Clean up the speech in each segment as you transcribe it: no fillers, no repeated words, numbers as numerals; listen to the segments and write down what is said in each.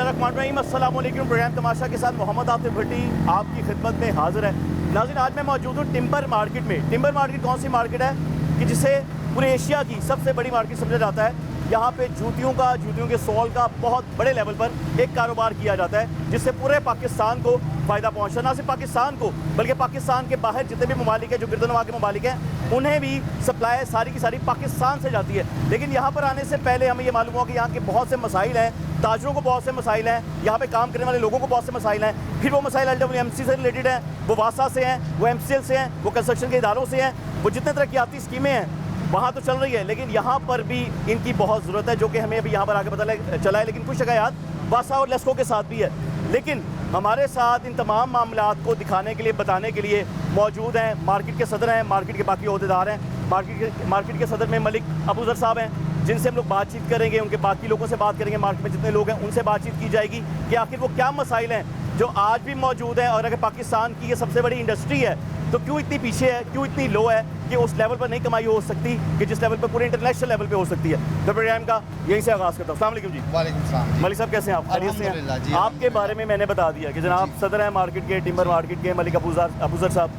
बिस्मिल्लाहिर्रहमानिर्रहीम, अस्सलाम वालेकुम। प्रोग्राम तमाशा के साथ मोहम्मद आतिफ भट्टी आपकी खिदमत में हाजिर है। नाज़रीन, आज मैं मौजूद हूँ टिम्बर मार्केट में। टिम्बर मार्केट कौन सी मार्केट है कि जिसे पूरे एशिया की सबसे बड़ी मार्केट समझा जाता है। यहाँ पे जूतियों के सोल का बहुत बड़े लेवल पर एक कारोबार किया जाता है, जिससे पूरे पाकिस्तान को फ़ायदा पहुँचता है। ना सिर्फ पाकिस्तान को, बल्कि पाकिस्तान के बाहर जितने भी ममालिक हैं, जो गिरदनवा के ममालिक हैं, उन्हें भी सप्लाई सारी की सारी पाकिस्तान से जाती है। लेकिन यहाँ पर आने से पहले हमें ये मालूम हुआ कि यहाँ के बहुत से मसाइल हैं, ताजरों को बहुत से मसाइल हैं, यहाँ पे काम करने वाले लोगों को बहुत से मसाइल हैं। फिर वो मसाइल LWMC से रिलेटेड हैं, वो वासा से हैं, वो MCL से हैं, वो कंस्ट्रक्शन के इदारों से हैं, वो जितने तरक्याती स्कीमें हैं वहाँ तो चल रही है, लेकिन यहाँ पर भी इनकी बहुत ज़रूरत है, जो कि हमें अभी यहाँ पर आके पता चला है। लेकिन कुछ शिकायत वासा और लेस्को के साथ भी है। लेकिन हमारे साथ इन तमाम मामलात को दिखाने के लिए, बताने के लिए मौजूद हैं मार्केट के सदर हैं, मार्केट के बाकी अहदेदार हैं। मार्केट के सदर में मलिक अबूजर साहब हैं, जिनसे हम लोग बातचीत करेंगे, उनके बाकी लोगों से बात करेंगे, मार्केट में जितने लोग हैं उनसे बातचीत की जाएगी कि आखिर वो क्या मसाइल हैं जो आज भी मौजूद हैं। और अगर पाकिस्तान की ये सबसे बड़ी इंडस्ट्री है तो क्यों इतनी पीछे है, क्यों इतनी लो है कि उस लेवल पर नहीं कमाई हो सकती कि जिस लेवल पर पूरे इंटरनेशनल लेवल पे हो सकती है। तो प्रोग्राम का यहीं से आगाज़ करता हूँ। अस्सलाम वालेकुम जी। वालेकुम सलाम। मलिक साहब कैसे हैं आप? खैरियत से हैं? आपके बारे में मैंने बता दिया कि जनाब सदर हैं मार्केट के, टिम्बर मार्केट के, मलिक अबूजर साहब।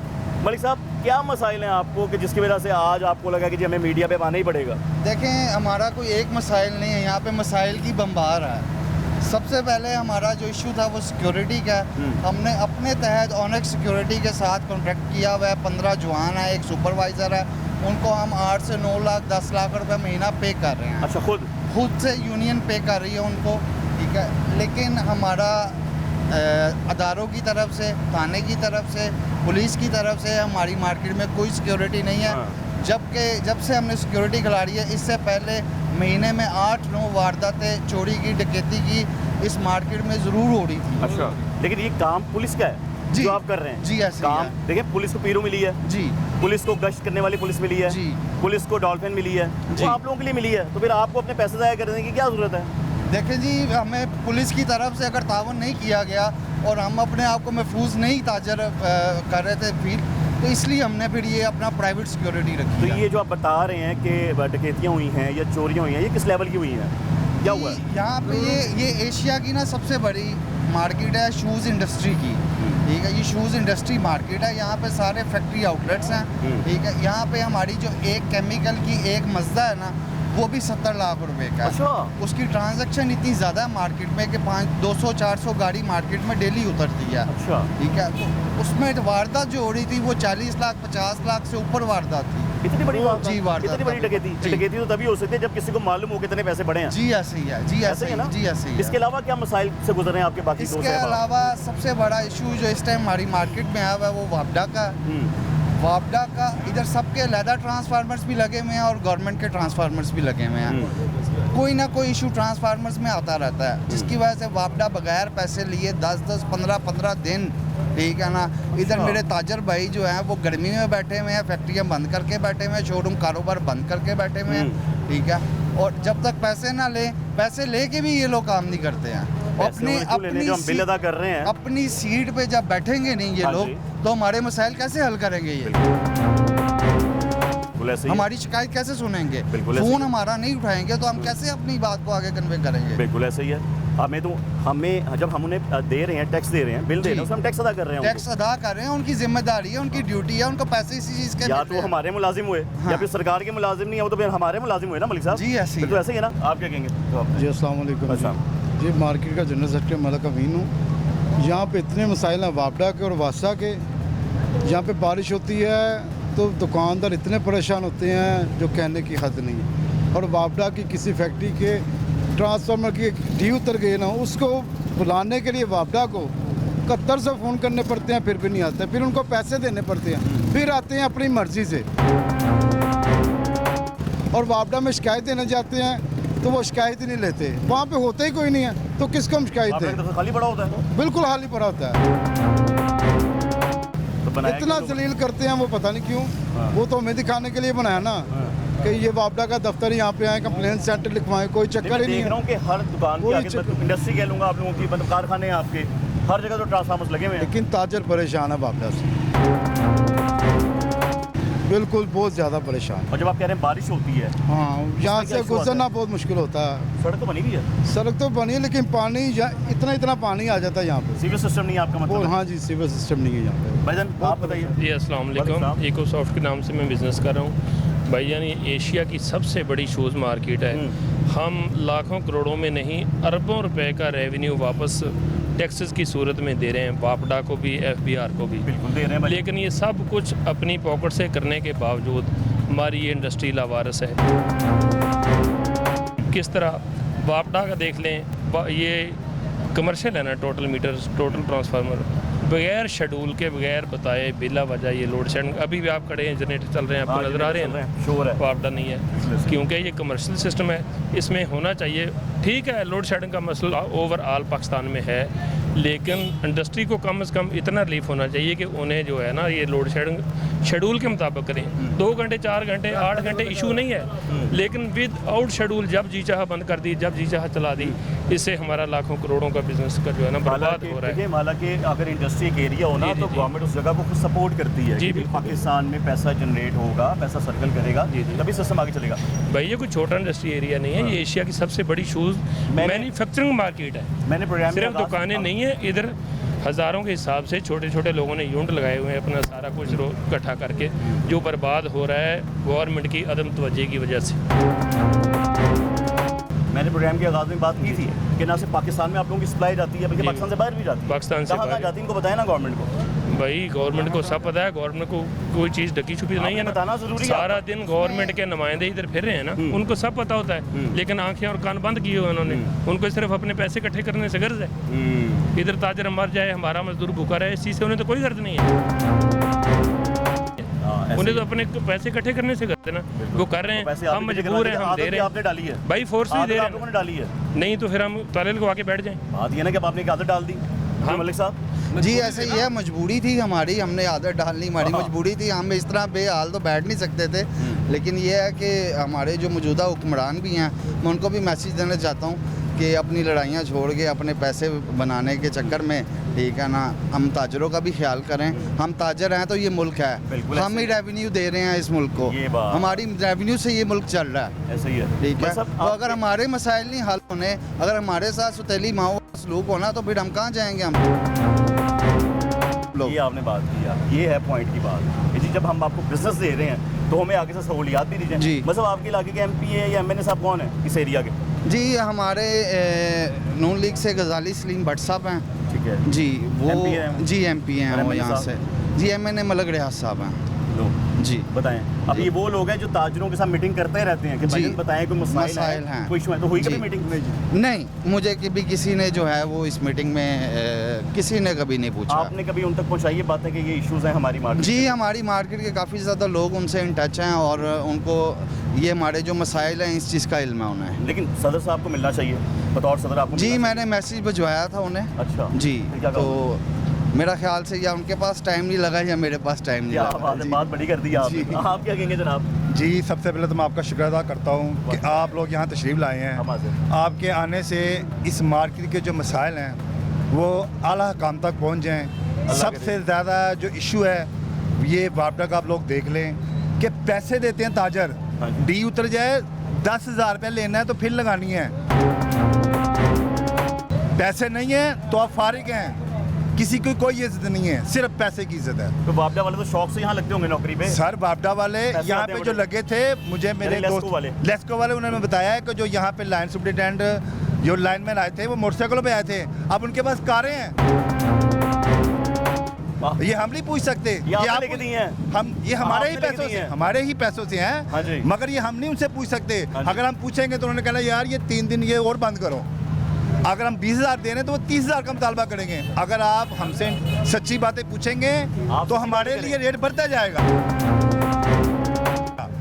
मलिक साहब, क्या मसाइल हैं आपको कि जिसकी वजह से आज आपको लगा कि जी हमें मीडिया पे आना ही पड़ेगा? देखें, हमारा कोई एक मसाइल नहीं है, यहाँ पे मसाइल की बम्बार है। सबसे पहले हमारा जो इशू था वो सिक्योरिटी का। हमने अपने तहत ऑनेक्स सिक्योरिटी के साथ कॉन्ट्रैक्ट किया हुआ है। 15 जवान है, एक सुपरवाइज़र है, उनको हम 8 से 9 लाख 10 लाख रुपए महीना पे कर रहे हैं। अच्छा, खुद से यूनियन पे कर रही है उनको, ठीक है। लेकिन हमारा अदारों की तरफ से, थाने की तरफ से, पुलिस की तरफ से हमारी मार्केट में कोई सिक्योरिटी नहीं है। जब से हमने सिक्योरिटी खिलाड़ी है, इससे पहले महीने में 8-9 वारदातें चोरी की, डकैती की इस मार्केट में ज़रूर हो रही थी। अच्छा, लेकिन ये काम पुलिस का है जी, जो आप कर रहे हैं? जी ऐसे काम देखिए, पुलिस को पीरू मिली है जी, पुलिस को गश्त करने वाली पुलिस मिली है जी, पुलिस को डॉल्फिन मिली है, जी। वो आप लोगों के लिए मिली है, तो फिर आपको अपने पैसे ज़ाया करने की क्या ज़रूरत है? देखें जी, हमें पुलिस की तरफ से अगर तावन नहीं किया गया और हम अपने आप को महफूज नहीं ताजर कर रहे थे फील, तो इसलिए हमने फिर ये अपना प्राइवेट सिक्योरिटी रखी। तो ये जो आप बता रहे हैं कि डकैतियाँ हुई हैं या चोरियाँ हुई हैं, ये किस लेवल की हुई हैं, क्या हुआ है? यहाँ पे ये एशिया की ना सबसे बड़ी मार्केट है शूज़ इंडस्ट्री की, ठीक है। ये शूज़ इंडस्ट्री मार्केट है, यहाँ पे सारे फैक्ट्री आउटलेट्स हैं, ठीक है। यहाँ पे हमारी जो एक केमिकल की एक मज़दा है ना, वो भी 70 लाख रुपए का है। अच्छा। उसकी ट्रांजैक्शन इतनी ज़्यादा है मार्केट में कि 200-400 गाड़ी मार्केट में डेली उतरती है। अच्छा, ठीक है। तो उसमें वारदात जो हो रही थी वो 40 लाख 50 लाख से ऊपर वारदात थी। इतनी बड़ी वारदात? जी, वारदात। इतनी बड़ी डकैती तो तभी हो सकती है जब किसी को मालूम हो कितने पैसे बढ़े हैं। जी ऐसे ही है, जी ऐसे ही है ना, जी ऐसे ही है। इसके अलावा क्या मसाइल से गुजर रहे हैं आपके बाकी दोस्त? इसके अलावा सबसे बड़ा इशू जो इस टाइम हमारी मार्केट में आया हुआ है वो वापडा का। वापडा का इधर सबके अलहदा ट्रांसफार्मर्स भी लगे हुए हैं और गवर्नमेंट के ट्रांसफार्मर्स भी लगे हुए हैं। कोई ना कोई इशू ट्रांसफार्मर्स में आता रहता है, जिसकी वजह से वापडा बगैर पैसे लिए 10-10, 15-15 दिन, ठीक है ना। इधर मेरे ताजर भाई जो हैं वो गर्मी में बैठे हुए हैं, फैक्ट्रियाँ बंद करके बैठे हुए हैं, शोरूम कारोबार बंद करके बैठे हुए हैं, ठीक है। और जब तक पैसे ना ले, पैसे लेके भी ये लोग काम नहीं करते हैं। बिल अदा कर रहे हैं, अपनी सीट पे जब बैठेंगे नहीं ये लोग, तो हमारे मसाइल कैसे हल करेंगे ये? हमारी शिकायत कैसे सुनेंगे? फोन हमारा नहीं उठाएंगे तो हम कैसे अपनी बात को आगे कन्वे करेंगे? बिल्कुल ऐसे ही है। हमें जब हम उन्हें दे रहे हैं, टैक्स दे रहे हैं, बिल दे रहे हैं, हम टैक्स अदा कर रहे हैं, टैक्स अदा कर रहे हैं, उनकी जिम्मेदारी है, उनकी ड्यूटी है, उनको पैसे इसी चीज़ के या तो हमारे मुलाजिम हुए या फिर सरकार के मुलाजिम नहीं है, वो तो फिर हमारे मुलाजिम हुए ना मलिक साहब। जी ऐसे तो ऐसे ही है ना, आप क्या कहेंगे? जी अस्सलाम वालेकुम। अच्छा, जी मार्केट का जनरल सेक्रेटरी मलिक अमीन हूँ। यहाँ पे इतने मसाइल हैं वापडा के और वासा के। यहाँ पे बारिश होती है तो दुकानदार इतने परेशान होते हैं जो कहने की हद नहीं है। और वापडा की किसी फैक्ट्री के ट्रांसफार्मर की डी उतर गई ना, उसको बुलाने के लिए वापडा को 71 से फ़ोन करने पड़ते हैं, फिर भी नहीं आते। फिर उनको पैसे देने पड़ते हैं, फिर आते हैं अपनी मर्ज़ी से। और वापडा में शिकायत देने जाते हैं तो वो शिकायत ही नहीं लेते, वहाँ पे होता ही कोई नहीं है, तो किसको हम शिकायत दें? खाली पड़ा होता है, बिल्कुल खाली पड़ा होता है। इतना जलील करते हैं वो, पता नहीं क्यों। वो तो हमें दिखाने के लिए बनाया ना कि ये वापडा का दफ्तर यहाँ पे आए, कंप्लेंट सेंटर लिखवाएं, कोई चक्कर ही नहीं है। कि हर दुकान के आगे इंडस्ट्री कह लूँगा आप लोगों की, मतलब कारखाने हैं आपके, हर जगह तो ट्रांसफार्मर्स लगे हुए हैं, लेकिन ताजर परेशान है वापडा से। बिल्कुल बहुत ज़्यादा परेशान। और जब आप कह रहे हैं बारिश होती है, हाँ, यहाँ क्या से issue आता गुजरना है? बहुत मुश्किल होता है। सड़क तो बनी हुई है, सड़क तो बनी है लेकिन पानी इतना पानी आ जाता है यहाँ पे। सीवर सिस्टम नहीं है आपका वो मतलब? हाँ जी, सीवर सिस्टम नहीं है यहाँ पे। भाईजान आप बताइए। जी अस्सलाम वालेकुम। वालेकुम। इकोसॉफ्ट के नाम से मैं बिज़नेस कर रहा हूँ। भाईजान ये एशिया की सबसे बड़ी शूज़ मार्केट है। हम लाखों करोड़ों में नहीं अरबों रुपए का रेवेन्यू वापस टैक्सेस की सूरत में दे रहे हैं, वापडा को भी, FBR को भी। बिल्कुल दे रहे हैं भाई। लेकिन ये सब कुछ अपनी पॉकेट से करने के बावजूद हमारी ये इंडस्ट्री लावारिस है। किस तरह वापडा का देख लें, ये कमर्शियल है ना, टोटल मीटर्स, टोटल ट्रांसफार्मर, बगैर शेड्यूल के, बगैर बताए, बिला वजह ये लोड शेडिंग। अभी भी आप खड़े हैं, जनरेटर चल रहे हैं, आपको नज़र आ रहे हैं, शोर है। वापडा नहीं है क्योंकि ये कमर्शियल सिस्टम है। इसमें होना चाहिए, ठीक है, लोड शेडिंग का मसला ओवरऑल पाकिस्तान में है, लेकिन इंडस्ट्री को कम से कम इतना रिलीफ होना चाहिए कि उन्हें जो है ना ये लोड शेडिंग शेड्यूल के मुताबिक करें। 2 घंटे, 4 घंटे, 8 घंटे इशू नहीं है, लेकिन विद आउट शेड्यूल जब जी चाह बंद कर दी, जब जी चाह चला दी, इससे हमारा लाखों करोड़ों का बिजनेस का जो है ना बर्बाद हो रहा है। हालांकि अगर इंडस्ट्री एक एरिया हो ना जी, तो जी, गवर्नमेंट उस जगह को सपोर्ट करती है जी, कि बिल्कुल। पाकिस्तान में पैसा जनरेट होगा, पैसा सर्कल करेगा, जी, जी। तभी सिस्टम आगे चलेगा। भाई ये कोई छोटा इंडस्ट्री एरिया नहीं है, ये एशिया की सबसे बड़ी शूज़ मैन्युफैक्चरिंग मार्केट है। मैंने प्रोग्राम में सिर्फ कहा- दुकानें नहीं है, इधर हज़ारों के हिसाब से छोटे छोटे लोगों ने यूनिट लगाए हुए हैं अपना सारा कुछ इकट्ठा करके, जो बर्बाद हो रहा है गवर्नमेंट की अदम तवज्जो की वजह से। मैंने प्रोग्राम के आगाज़ में बात की थी कि ना सिर्फ पाकिस्तान में आप लोगों की सप्लाई जाती है बल्कि जी। पाकिस्तान से बाहर भी जाती है। पाकिस्तान से कहाँ बाहर। जाती है इनको बताया ना गवर्नमेंट को। भाई गवर्नमेंट को सब पता है, गवर्नमेंट को कोई चीज़ ढकी छुपी नहीं है आपने बताना ना। ज़रूरी है। सारा दिन गवर्नमेंट के नुमाइंदे इधर फिर रहे हैं ना, उनको सब पता होता है, लेकिन आंखें और कान बंद किए हुए उन्होंने। उनको सिर्फ अपने पैसे इकट्ठे करने से गर्ज है। इधर ताजर मर जाए, हमारा मजदूर भूखा रहे, इस चीज़ से उन्हें तो कोई गर्ज नहीं है। उन्हें तो अपने पैसे इकट्ठे करने से करते ना, वो कर रहे पैसे हैं, आप हम भी मजबूर हैं, हम आदत दे भी रहे हैं। आपने डाली है, भाई फोर्स भी आदत दे आप रहे लोगों हैं, ने डाली है। नहीं तो फिर हम ताले लगवा के बैठ जाएं। बात ये ना कि अब आपने एक आदत डाल दी। हाँ मलिक साहब, जी ऐसे ही है, मजबूरी थी हमारी, हमने आदत डालनी हमारी मजबूरी थी। हम इस तरह बेहाल तो बैठ नहीं सकते थे, लेकिन ये है कि हमारे जो मौजूदा हुक्मरान भी हैं, मैं उनको भी मैसेज देना चाहता हूँ कि अपनी लड़ाइयाँ छोड़ के अपने पैसे बनाने के चक्कर में, ठीक है ना, हम ताजरों का भी ख्याल करें। हम ताजर हैं तो ये मुल्क बिल्कुल है, हम ऐसे ही ही। रेवेन्यू दे रहे हैं इस मुल्क को, ये बात। हमारी रेवेन्यू से ये मुल्क चल रहा है, ऐसे ही है। ठीक है। बस अब तो अगर हमारे मसाइल नहीं हल होने, अगर हमारे साथ सुतीली माओ सलूक होना, तो फिर हम कहाँ जाएंगे हम लोग। ये आपने बात किया, ये है पॉइंट की बात कि जी जब हम आपको बिजनेस दे रहे हैं तो हमें आगे से सहूलियात भी दीजिए। जी। मतलब आपके इलाके के MP है या MNA साहब कौन है इस एरिया के? जी हमारे नून लीग से गजाली सलीम भट्ट साहब हैं ठीक है जी, वो MP हैं? जी MP हैं और वो MNA यहाँ से। साहब? जी MNA मलक रियाज साहब हैं लो जी। बताएं। अब जी। ये वो लोग हैं जो ताजरों के साथ मीटिंग करते रहते हैं कि जी। भाई बताएं कोई मसाइल मसाइल है, हैं। कोई इशू है, तो हुई कभी जी। मीटिंग? नहीं, मुझे कभी किसी ने जो है वो इस मीटिंग में किसी ने कभी नहीं पूछा। आपने कभी उन तक पहुंचाई ये बातें कि ये इश्यूज हैं हमारी मार्केट? जी हमारी मार्केट के काफ़ी ज़्यादा लोग उनसे इन टच हैं और उनको ये हमारे जो मसाइल हैं इस चीज़ का इल्म है उन्हें। लेकिन सदर साहब को मिलना चाहिए, बतौर सदर आपको जी मिलना मैंने मैसेज भिजवाया था उन्हें। चाहिए। अच्छा जी फिर क्या तो कहा? मेरा ख्याल से या उनके पास टाइम नहीं लगा या मेरे पास टाइम नहीं क्या लगा। बात है, जी। बात बड़ी कर दी आपने। जी। आप क्या कहेंगे जनाब? जी सबसे पहले तो मैं आपका शुक्र अदा करता हूँ कि आप लोग यहाँ तशरीफ़ लाए हैं। हम हाजिर। आपके आने से इस मार्केट के जो मसाइल हैं वो आला हकाम तक पहुँच जाएँ। सबसे ज़्यादा जो इशू है ये वापडा का आप लोग देख लें कि पैसे देते हैं ताजर, हाँ जी। डी उतर जाए 10,000 रुपये लेना है तो फिर लगानी है, पैसे नहीं हैं तो आप फारिग हैं, किसी की कोई इज्जत नहीं है, सिर्फ पैसे की इज्जत है। तो वापडा वाले तो शौक से यहाँ लगते होंगे नौकरी पे। सर वापडा वाले पैसे यहाँ आते हैं पे जो बड़े। लगे थे, मुझे मेरे यानी लेस्को दोस्त वाले। लेस्को वाले उन्होंने बताया है कि जो यहाँ पे लाइन सुपरिटेंडेंट जो लाइनमैन आए थे वो मोटरसाइकिलों पे आए थे, अब उनके पास कारें हैं। वाह। ये हम नहीं पूछ सकते, ये आपने आप लेके दी हैं? हम ये हमारे ही आपने लेके पैसों दी से हैं? हमारे ही पैसों से हाँ जी। हैं, मगर ये हम नहीं उनसे पूछ सकते। हाँ जी। अगर हम पूछेंगे तो उन्होंने कहना यार ये 3 दिन ये और बंद करो। अगर हम 20,000 दे रहे हैं तो वो 30,000 का मुतालबा करेंगे। अगर आप हमसे सच्ची बातें पूछेंगे आप तो सच्ची हमारे बातें लिए करें। रेट बढ़ता जाएगा।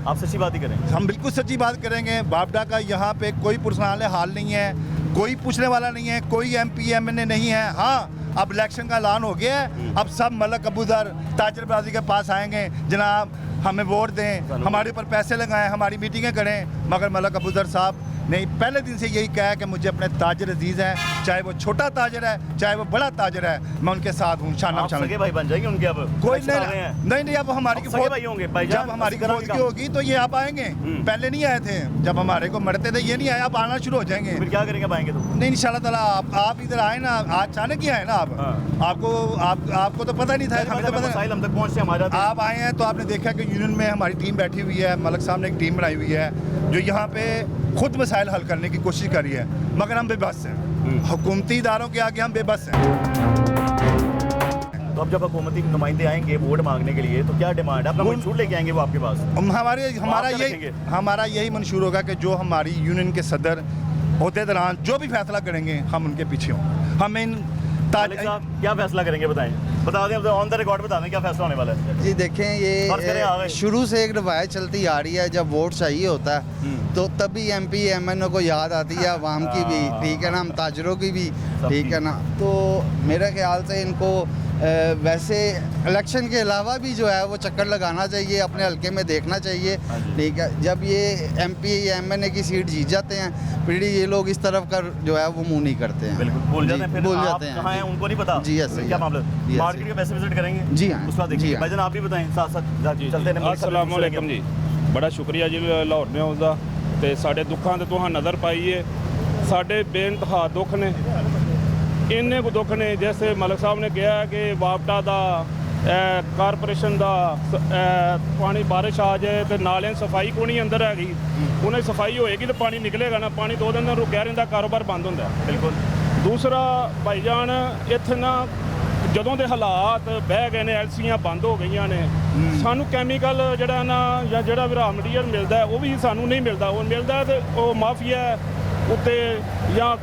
आप सच्ची बात ही करें। हम बिल्कुल सच्ची बात करेंगे। वापडा का यहाँ पे कोई पुरसनाल हाल नहीं है, कोई पूछने वाला नहीं है, कोई MP MNA नहीं है। हाँ अब इलेक्शन का ऐलान हो गया है, अब सब मलक अबूदर ताजर बाजी के पास आएंगे, जनाब हमें वोट दें, हमारे ऊपर पैसे लगाएं, हमारी मीटिंगें करें, मगर मलक अबूदर साहब नहीं, पहले दिन से यही कहा है कि मुझे अपने ताजर अजीज़ हैं, चाहे वो छोटा ताजर है चाहे वो बड़ा ताजर है, मैं उनके साथ हूँ। शाना आप सगे भाई बन जाएंगे उनके अब? कोई इलेक्शन आ रहे हैं। नहीं, अब हमारी अब सगे भाई होंगे भाईजान, जब हमारी असली फौज की होगी तो ये आप आएंगे। पहले नहीं आए थे, जब हमारे को मरते थे ये नहीं आए, आप आना शुरू हो जाएंगे। फिर क्या करेंगे, आएंगे तो? नहीं, इंशाल्लाह ताला आप इधर आए ना, आज अचानक ही आए ना आप। आपको तो पता नहीं था, हमें तो पता मसाइल हम तक पहुंचते हमारा। आप आए हैं तो आपने देखा कि यूनियन में हमारी टीम बैठी हुई है, मलक साहब ने एक टीम बनाई हुई है जो यहाँ पे खुद मसाइल हल करने की कोशिश करी है, मगर हम बेबस हैं। हुकूमती इदारों के आगे हम बेबस हैं। तो अब जब हुकूमती नुमाइंदे आएंगे वोट मांगने के लिए तो क्या डिमांड है? अपना मंशूर लेके आएंगे वो आपके पास? हमारा यही मंशूर होगा कि जो हमारी यूनियन के सदर होते दौरान जो भी फैसला करेंगे हम उनके पीछे हों। हम इन मालिक साहब क्या फैसला करेंगे बताएं, बता दें, ऑन द रिकॉर्ड बता दें क्या फैसला होने वाला है। जी देखें, फर्ज करें आ गए। ये शुरू से एक रवायत चलती आ रही है, जब वोट चाहिए होता है तो तभी MP MNO को याद आती है, अवाम की भी, ठीक है ना, हम ताजरों की भी, ठीक है ना। तो मेरे ख्याल से इनको वैसे इलेक्शन के अलावा भी जो है वो चक्कर लगाना चाहिए, अपने हल्के में देखना चाहिए, ठीक है। जब ये MP MNA की सीट जीत जाते हैं फिर ये लोग इस तरफ कर जो है वो मुंह नहीं करते हैं, बिल्कुल भूल जाते हैं। फिर भूल आप जाते हैं, कहाँ हैं उनको नहीं पता। जी ऐसे क्या मामला? मार्केट के पैसे विजिट करेंगे? जी हाँ, उसका देखिए। भाईजान आप भी बताएं, साथ साथ चलते हैं। अस्सलाम वालेकुम जी, बड़ा शुक्रिया जी लाहौर ने उसका ਤੇ ਸਾਡੇ ਦੁੱਖਾਂ ਤੇ ਤੁਹਾਂ ਨਜ਼ਰ ਪਾਈਏ। ਸਾਡੇ ਬੇਇੰਤਹਾ ਦੁੱਖ ਨੇ, ਇੰਨੇ ਕੁ ਦੁੱਖ ਨੇ ਜੈਸੇ ਮਲਕ ਸਾਹਿਬ ਨੇ ਕਿਹਾ ਕਿ ਵਾਪਟਾ ਦਾ ਕਾਰਪੋਰੇਸ਼ਨ ਦਾ ਪਾਣੀ ਬਾਰਿਸ਼ ਆ ਜਾਏ ਤੇ ਨਾਲਿਆਂ ਸਫਾਈ ਕੋਈ ਨਹੀਂ ਅੰਦਰ ਹੈਗੀ, ਉਹਨਾਂ ਦੀ ਸਫਾਈ ਹੋਏਗੀ ਤਾਂ ਪਾਣੀ ਨਿਕਲੇਗਾ ਨਾ, ਪਾਣੀ 2 ਦਿਨ ਰੁਕਿਆ ਰਹਿੰਦਾ, ਕਾਰੋਬਾਰ ਬੰਦ ਹੁੰਦਾ। ਬਿਲਕੁਲ। ਦੂਸਰਾ ਭਾਈਜਾਨ ਇੱਥੇ ਨਾ ਜਦੋਂ ਦੇ ਹਾਲਾਤ ਬਹਿ ਗਏ ਨੇ, ਐਲਸੀਆਂ ਬੰਦ ਹੋ ਗਈਆਂ ਨੇ, ਸਾਨੂੰ ਕੈਮੀਕਲ ਜਿਹੜਾ ਨਾ ਜਾਂ ਜਿਹੜਾ ਵੀ ਰਾ ਮਟੀਰੀਅਲ ਮਿਲਦਾ ਉਹ ਵੀ ਸਾਨੂੰ ਨਹੀਂ ਮਿਲਦਾ, ਉਹ ਮਿਲਦਾ ਤੇ ਉਹ ਮਾਫੀਆ ਉੱਤੇ ਜਾਂ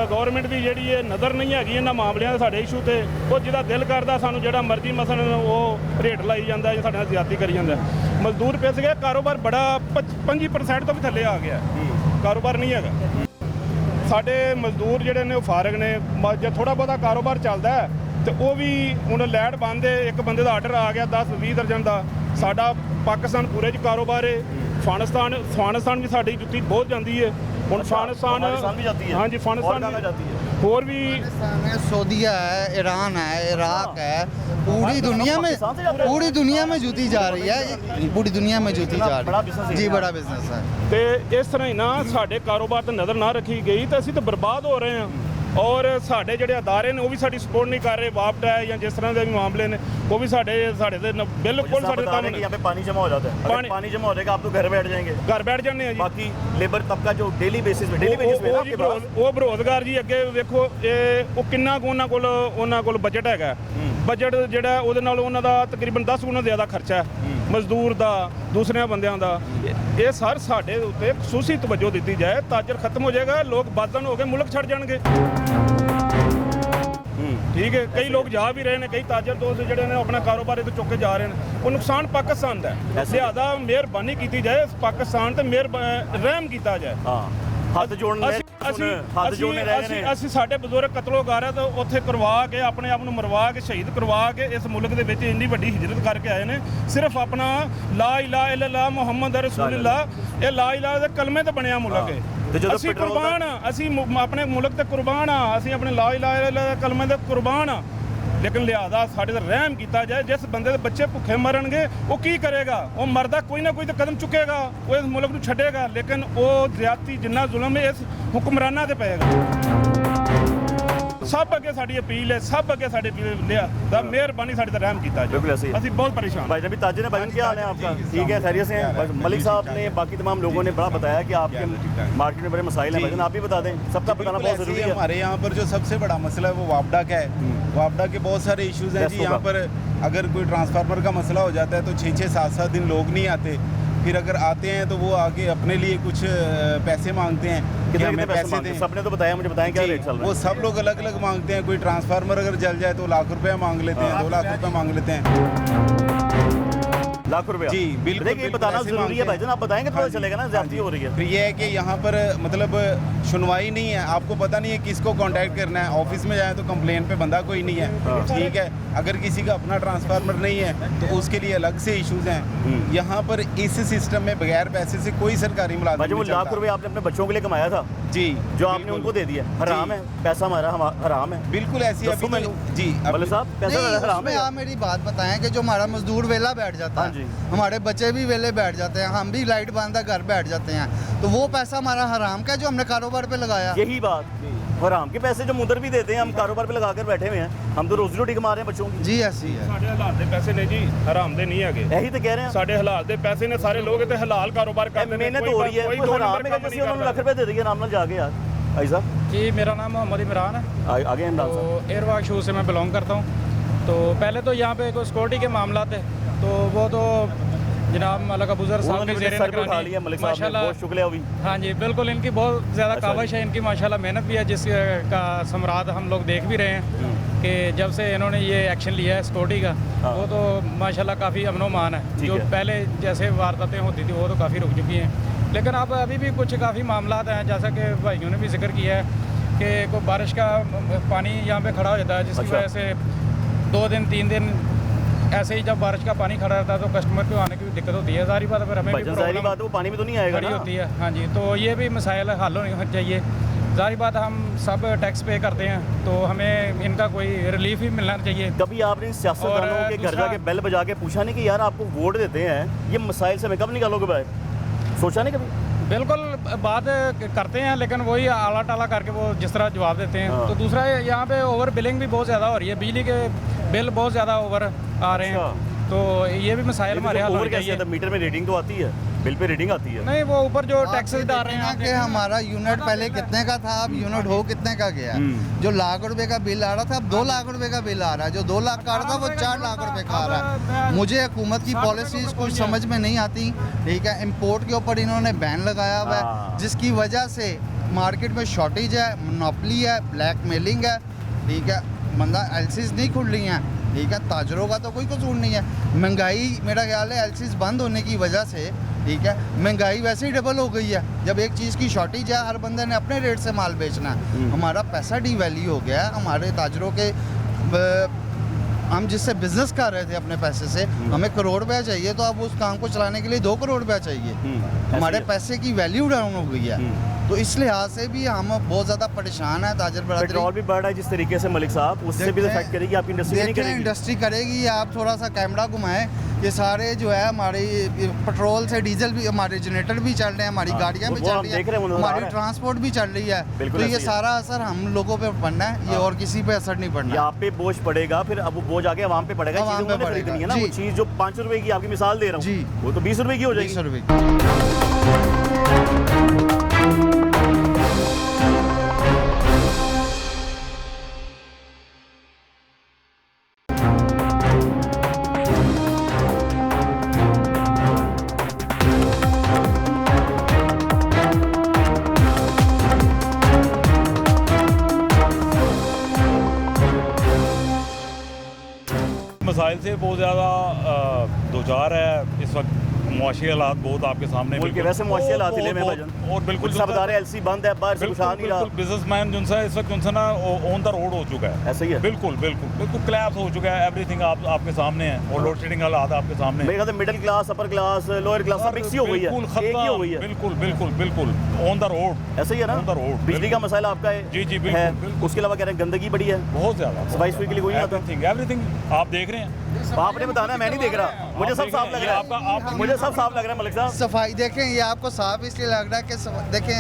ਗੌਰਮੈਂਟ ਦੀ ਜਿਹੜੀ ਇਹ ਨਜ਼ਰ ਨਹੀਂ ਹੈਗੀ ਇਹਨਾਂ ਮਾਮਲਿਆਂ ਦੇ ਸਾਡੇ ਇਸ਼ੂ ਤੇ। ਉਹ ਜਿਹਦਾ ਦਿਲ ਕਰਦਾ ਸਾਨੂੰ ਜਿਹੜਾ ਮਰਜ਼ੀ ਮਸਲਨ ਉਹ ਰੇਟ ਲਾਈ ਜਾਂਦਾ ਜਾਂ ਸਾਡੇ ਨਾਲ ਜ਼ਿਆਦਤੀ ਕਰੀ ਜਾਂਦਾ। ਮਜ਼ਦੂਰ ਪਿਸ ਗਏ, ਕਾਰੋਬਾਰ ਬੜਾ 25% ਤੋਂ ਵੀ ਥੱਲੇ ਆ ਗਿਆ, ਕਾਰੋਬਾਰ ਨਹੀਂ ਹੈਗਾ। ਸਾਡੇ ਮਜ਼ਦੂਰ ਜਿਹੜੇ ਨੇ ਉਹ ਫਾਰਗ ਨੇ, ਜੇ ਥੋੜ੍ਹਾ ਬਹੁਤਾ ਕਾਰੋਬਾਰ ਚੱਲਦਾ ਤੇ ਉਹ ਵੀ ਹੁਣ ਲੈਟ ਬੰਦ ਹੈ, ਇੱਕ ਬੰਦੇ ਦਾ ਆਰਡਰ ਆ ਗਿਆ 10-20 ਦਰਜਨ ਦਾ। ਸਾਡਾ ਪਾਕਿਸਤਾਨ ਪੂਰੇ 'ਚ ਕਾਰੋਬਾਰ ਹੈ, ਅਫਗਾਨਿਸਤਾਨ ਵੀ ਸਾਡੀ ਜੁੱਤੀ ਬਹੁਤ ਜਾਂਦੀ ਹੈ। ਹੁਣ ਅਫਗਾਨਿਸਤਾਨ भी जाती है? हाँ जी, अफगानिस्तान भी जाती है। और भी सऊदीया है, ईरान है, इराक है, पूरी दुनिया में जूती जा रही है, पूरी दुनिया में जूती जा रही है जी, बड़ा बिजनेस है। ਤੇ ਇਸ ਤਰ੍ਹਾਂ ਹੀ ਨਾ ਸਾਡੇ ਕਾਰੋਬਾਰ ਤੇ ਨਜ਼ਰ ਨਾ ਰੱਖੀ ਗਈ ਤਾਂ ਅਸੀਂ ਤਾਂ ਬਰਬਾਦ ਹੋ ਰਹੇ ਹਾਂ। ਔਰ ਸਾਡੇ ਜਿਹੜੇ ਅਦਾਰੇ ਨੇ ਉਹ ਵੀ ਸਾਡੀ ਸਪੋਰਟ ਨਹੀਂ ਕਰ ਰਹੇ, ਵਾਪਟਾ ਹੈ ਜਾਂ ਜਿਸ ਤਰ੍ਹਾਂ ਦੇ ਵੀ ਮਾਮਲੇ ਨੇ ਉਹ ਵੀ ਸਾਡੇ ਦੇ ਬਿਲकुल ਸਾਡੇ बता रहे हैं कि यहाँ पे पानी जमा हो जाता है। अगर पानी जमा हो जाएगा आप तो घर बैठ जाएंगे। ਘਰ ਬੈਠ ਜਾਂਦੇ ਆ ਜੀ। बाकी लेबर तबका जो डेली बेसिस पे ना आपके पास, ਉਹ ਬੇਰੁਜ਼ਗਾਰ ਜੀ ਅੱਗੇ ਵੇਖੋ ਉਹ ਕਿੰਨਾ ਕੁ ਉਹਨਾਂ ਕੋਲ ਬਜਟ ਹੈਗਾ। ਬਜਟ ਜਿਹੜਾ ਉਹਦੇ ਨਾਲ ਉਹਨਾਂ ਦਾ ਤਕਰੀਬਨ 10 ਗੁਣਾ ਜ਼ਿਆਦਾ ਖਰਚਾ ਹੈ, ਮਜ਼ਦੂਰ ਦਾ, ਦੂਸਰਿਆਂ ਬੰਦਿਆਂ ਦਾ। ਇਹ ਸਰ ਸਾਡੇ ਉੱਤੇ ਖਸੂਸੀ ਤਵੱਜੋ ਦਿੱਤੀ ਜਾਏ, ਤਾਜਰ ਖਤਮ ਹੋ ਜਾਏਗਾ, ਲੋਕ ਬਾਦਨ ਹੋ ਕੇ ਮੁਲਕ ਛੱਡ ਜਾਣਗੇ। ਠੀਕ ਹੈ, ਕਈ ਲੋਕ ਜਾ ਵੀ ਰਹੇ ਨੇ, ਕਈ ਤਾਜਰ ਦੋਸਤ ਜਿਹੜੇ ਨੇ ਆਪਣਾ ਕਾਰੋਬਾਰ ਇੱਥੇ ਚੁੱਕ ਕੇ ਜਾ ਰਹੇ ਨੇ। ਉਹ ਨੁਕਸਾਨ ਪਾਕਿਸਤਾਨ ਦਾ ਹੈ, ਲਿਹਾਜ਼ਾ ਮਿਹਰਬਾਨੀ ਕੀਤੀ ਜਾਏ ਪਾਕਿਸਤਾਨ ਤੇ ਰਹਿਮ ਕੀਤਾ ਜਾਏ। हाँ हथ जोड़ने रह गए ਅਸੀਂ ਸਾਡੇ ਬਜ਼ੁਰਗ ਕਤਲੋ ਗਾਰਤ ਉੱਥੇ ਕਰਵਾ ਕੇ ਆਪਣੇ ਆਪ ਨੂੰ ਮਰਵਾ ਕੇ ਸ਼ਹੀਦ ਕਰਵਾ ਕੇ ਇਸ ਮੁਲਕ ਦੇ ਵਿੱਚ ਇੰਨੀ ਵੱਡੀ ਹਿਜਰਤ ਕਰਕੇ ਆਏ ਨੇ, ਸਿਰਫ ਆਪਣਾ ਲਾ ਇਲਾਹਾ ਇਲੱਲਾਹ ਮੁਹੰਮਦ ਰਸੂਲੁल्लाह, ਇਹ ਲਾ ਇਲਾਹਾ ਦੇ ਕਲਮੇ ਤੇ ਬਣਿਆ ਮੁਲਕ ਹੈ। ਅਸੀਂ ਕੁਰਬਾਨ ਆ, ਅਸੀਂ ਆਪਣੇ ਮੁਲਕ ਤੇ ਕੁਰਬਾਨ ਆ, ਅਸੀਂ ਆਪਣੇ ਲਾ ਇਲਾਹਾ ਇਲੱਲਾਹ ਦੇ ਕਲਮੇ ਦੇ ਕੁਰਬਾਨ ਆ। ਲੇਕਿਨ ਲਿਹਾਜ਼ਾ ਸਾਡੇ ਤੇ ਰਹਿਮ ਕੀਤਾ ਜਾਏ। ਜਿਸ ਬੰਦੇ ਦੇ ਬੱਚੇ ਭੁੱਖੇ ਮਰਨਗੇ ਉਹ ਕੀ ਕਰੇਗਾ? ਉਹ ਮਰਦਾ ਕੋਈ ਨਾ ਕੋਈ ਤਾਂ ਕਦਮ ਚੁੱਕੇਗਾ, ਉਹ ਇਸ ਮੁਲਕ ਨੂੰ ਛੱਡੇਗਾ। ਲੇਕਿਨ ਉਹ ਜ਼ਿਆਦਤੀ ਜਿੰਨਾ ਜ਼ੁਲਮ ਹੈ ਇਸ ਹੁਕਮਰਾਨਾਂ ਤੇ ਪਏਗਾ। ਸਭ ਅੱਗੇ ਸਾਡੀ ਅਪੀਲ ਹੈ, ਸਭ ਅੱਗੇ ਸਾਡੀ ਅਪੀਲ ਹੈ, ਮਿਹਰਬਾਨੀ ਸਾਡੇ ਤੇ ਰਹਿਮ ਕੀਤਾ ਜਾਏ। बिल्कुल ऐसे ही। ਅਸੀਂ ਬਹੁਤ परेशान। भाई भी ताजिर है। भाई क्या हाल है आपका? ठीक है, खैरियत से हैं? मलिक साहब ने बाकी तमाम लोगों ने बड़ा बताया कि आपके मार्केट में बड़े मसाइल हैं। भाई आप भी बता दें, सबका बताना बहुत ज़रूरी है। हमारे यहाँ पर जो सबसे बड़ा मसला है वो वापडा का है। वापडा के बहुत सारे इश्यूज हैं जी। यहाँ पर अगर कोई ट्रांसफार्मर का मसला हो जाता है तो 6-6, 7-7 दिन लोग नहीं आते। फिर अगर आते हैं तो वो आगे अपने लिए कुछ पैसे मांगते हैं कि हमें पैसे दें। सबने तो बताया, मुझे बताएं क्या रेट चल रहा है? वो सब लोग अलग अलग मांगते हैं। कोई ट्रांसफार्मर अगर जल जाए तो 1 लाख रुपया मांग लेते हैं, 2 लाख रुपया मांग लेते हैं। लाख रुपया जी, बिल्कुल, देखिए, ये बिल्कुल बताना ऐसे जरूरी है मांगते भाईजान, आप बताएंगे तो हाँ पता जी, चलेगा ना हाँ ज्यादती जी। हो रही है। फिर ये है कि यहाँ पर मतलब सुनवाई नहीं है, आपको पता नहीं है किसको कांटेक्ट करना है। ऑफिस में जाए तो कंप्लेन पे बंदा कोई नहीं है, ठीक है। अगर किसी का अपना ट्रांसफार्मर नहीं है तो उसके लिए अलग से इश्यूज हैं। यहाँ पर इस सिस्टम में बगैर पैसे से कोई सरकारी मुलाजिम भाईजान, वो नहीं लाख चलता। रुपया आपने अपने बच्चों के लिए कमाया था जी, जो आपने बिल्कुल। उनको दे दिया, हराम जी। है पैसा हमारा, हराम है। बिल्कुल ऐसी दसो अभी मैनू। जी मलिक साहब, पैसा नहीं, हराम उसमें है। आप मेरी बात बताएं कि जो हमारा मजदूर वेला बैठ जाता हाँ जी। है, हमारे बच्चे भी वेले बैठ जाते हैं, हम भी लाइट बांधा घर बैठ जाते हैं, तो वो पैसा हमारा हराम का है जो हमने कारोबार पे लगाया। यही बात, हराम के पैसे जो मुदर भी देते हैं हम कारोबार पे लगा कर बैठे हुए हैं, हम तो रोजी रोटी कमा रहे हैं बच्चों की। जी ऐसी है। ਸਾਡੇ ਹਾਲਾਤ ਦੇ ਪੈਸੇ ਨੇ ਜੀ ਹਰਾਮ ਦੇ ਨਹੀਂ ਹੈਗੇ। यही तो कह रहे हैं, ਸਾਡੇ ਹਾਲਾਤ ਦੇ ਪੈਸੇ ਨੇ, ਸਾਰੇ ਲੋਕ ਇੱਥੇ ਹਲਾਲ ਕਾਰੋਬਾਰ ਕਰਦੇ ਨੇ। मेहनत हो रही है, कोई हराम है कि किसी उन्होंने लाख रुपए दे दिए आराम नाल जाके यार। भाई साहब जी, मेरा नाम मोहम्मद इमरान है। आगे इमरान साहब। तो एयरवाक शू से मैं बिलोंग करता हूँ। तो पहले तो यहाँ पे कोई सिक्योरिटी के मामला थे, तो वो तो जनाब मलक अबूजर साहब उन्होंने की मेरे ज़ेर सर पे उठा निगरानी, लिया मलिक साहब ने, माशाल्लाह। बहुत शुक्रिया हुई। हाँ जी, बिल्कुल इनकी बहुत ज़्यादा अच्छा काविश है, इनकी माशाल्लाह मेहनत भी है, जिसका समराद हम लोग देख भी रहे हैं कि जब से इन्होंने ये एक्शन लिया है सिक्योरिटी का, हाँ। वो तो माशाल्लाह काफ़ी अमनो मान है। ठीक जो है। पहले जैसे वारदातें होती थी वो तो काफ़ी रुक चुकी हैं, लेकिन अब अभी भी कुछ काफ़ी मामला हैं, जैसा कि भाइयों ने भी जिक्र किया है कि कोई बारिश का पानी यहाँ पे खड़ा हो जाता है, जिसकी अच्छा। वजह से 2 दिन 3 दिन ऐसे ही जब बारिश का पानी खड़ा रहता है तो कस्टमर को आने की भी दिक्कत होती है। जाहिर बात है, फिर हमें भी भाईजान जाहिर प्रॉब्लम बात है, वो पानी में तो नहीं आएगा खड़ी ना। होती है। हाँ जी, तो ये भी मसाइल हल होने चाहिए। जाहिर बात है, हम सब टैक्स पे करते हैं, तो हमें इनका कोई रिलीफ ही मिलना चाहिए। कभी आपने इन सियासतदानों और के घर दूसरा- जाके बेल बजा के पूछा नहीं कि यार आपको वोट देते हैं, ये मसाइल से हमें कब निकालोगे बाहर? सोचा नहीं कभी? बिल्कुल बात करते हैं, लेकिन वही आला टाला करके वो जिस तरह जवाब देते हैं। हाँ। तो दूसरा यहाँ पे ओवर बिलिंग भी बहुत ज़्यादा हो रही है, बिजली के बिल बहुत ज़्यादा ओवर आ रहे अच्छा। हैं, तो ये भी मसाइल हमारे हल ओवर होने कैसे चाहिए। आता है? मीटर में रीडिंग तो आती है, बिल पे रीडिंग आती है। नहीं, वो ऊपर जो आप टैक्सेस ये डाल रहे देखें हैं ना कि हमारा यूनिट पहले कितने का था, अब यूनिट हो कितने का गया। जो लाख रुपए का बिल आ रहा था, अब 2 लाख रुपए का बिल आ रहा है। जो 2 लाख का आ रहा था वो 4 लाख रुपए का आ रहा है। मुझे हुकूमत की पॉलिसीज कुछ समझ में नहीं आती, ठीक है। इम्पोर्ट के ऊपर इन्होंने बैन लगाया हुआ हाँ। है, जिसकी वजह से मार्केट में शॉर्टेज है, मोनोपली है, ब्लैकमेलिंग है, ठीक है। बंदा एलसीज नहीं खुल रही हैं, ठीक है। ताजरों का तो कोई कसूर नहीं है। महंगाई, मेरा ख्याल है एलसीज बंद होने की वजह से, ठीक है, महंगाई वैसे ही डबल हो गई है। जब एक चीज़ की शॉर्टेज है, हर बंदे ने अपने रेट से माल बेचना है। हमारा पैसा डीवैल्यू हो गया है। हमारे ताजरों के हम जिससे बिजनेस कर रहे थे अपने पैसे से, हमें करोड़ रुपया चाहिए, तो अब उस काम को चलाने के लिए 2 करोड़ रुपया चाहिए। हमारे ऐसे ही है। पैसे की वैल्यू डाउन हो गई है। तो इस लिहाज से भी हम बहुत ज़्यादा परेशान हैं ताजर पेट्रोल बरादरी। भी बढ़ रहा है जिस तरीके से मलिक साहब, उससे भी देखें- इफेक्ट करेगी आपकी इंडस्ट्री नहीं देखें, करेगी। इंडस्ट्री करेगी। आप थोड़ा सा कैमरा घुमाएं, ये सारे जो है हमारी पेट्रोल से डीजल भी, हमारे जनरेटर भी चल रहे हैं, हमारी हाँ, गाड़ियाँ भी वो चल हम रही देख रहे हैं, वो हैं, नज़र आ हमारी रहा है। ट्रांसपोर्ट भी चल रही है। बिल्कुल तो ऐसे ये ही है। सारा असर हम लोगों पे पड़ना है, ये और किसी पे असर नहीं ये पड़ना। आप पे बोझ पड़ेगा, फिर अब वो बोझ आके आवाम पे पड़ेगा। आवाम चीज़ें पे उन्होंने पड़ेगा, खरीदनी है ना, वो जी। चीज़ जो 5 रुपए की आपकी मिसाल दे रहा हूँ, जी। वो तो 20 रुपए की हो 20 जाएगी। रुपये। मसाइल से बहुत ज़्यादा दो चार है इस वक्त। मुआशी हालात बहुत आपके सामने मुल्क के बिल्कुल। वैसे मुआशी हालात ही ले में बहुत- भाईजान। और बिल्कुल कुछ सब बता रहे एलसी बंद है, बाहर से कुछ आ नहीं रहा। बिजनेसमैन जो है इस वक्त जो ना ऑन द रोड हो चुका है। ऐसा ही है। बिल्कुल बिल्कुल बिल्कुल क्लैप्स हो चुका है। एवरीथिंग आपके सामने है और लोड शेडिंग हालात आपके सामने मेरे ख्याल से middle class, upper class, lower class सब मिक्स ही हो गई है, बिल्कुल एक ही हो गई है। बिल्कुल बिल्कुल बिल्कुल ऑन द रोड। ऐसा ही है ना, On the road, बिजली का बिल्कुल। मसाइल आपका है। जी, जी, बिल्कुल, है। बिल्कुल। उसके अलावा कह रहे हैं गंदगी बड़ी है, बहुत ज़्यादा सफाई सुफाई के लिए कोई नहीं आता। एवरीथिंग आप देख रहे हैं। आपने बताना है, मैं नहीं देख रहा, मुझे सब साफ लग रहा है। मुझे सब साफ लग रहा है मलिक साहब। सफाई देखें, ये आपको साफ इसलिए लग रहा है कि देखें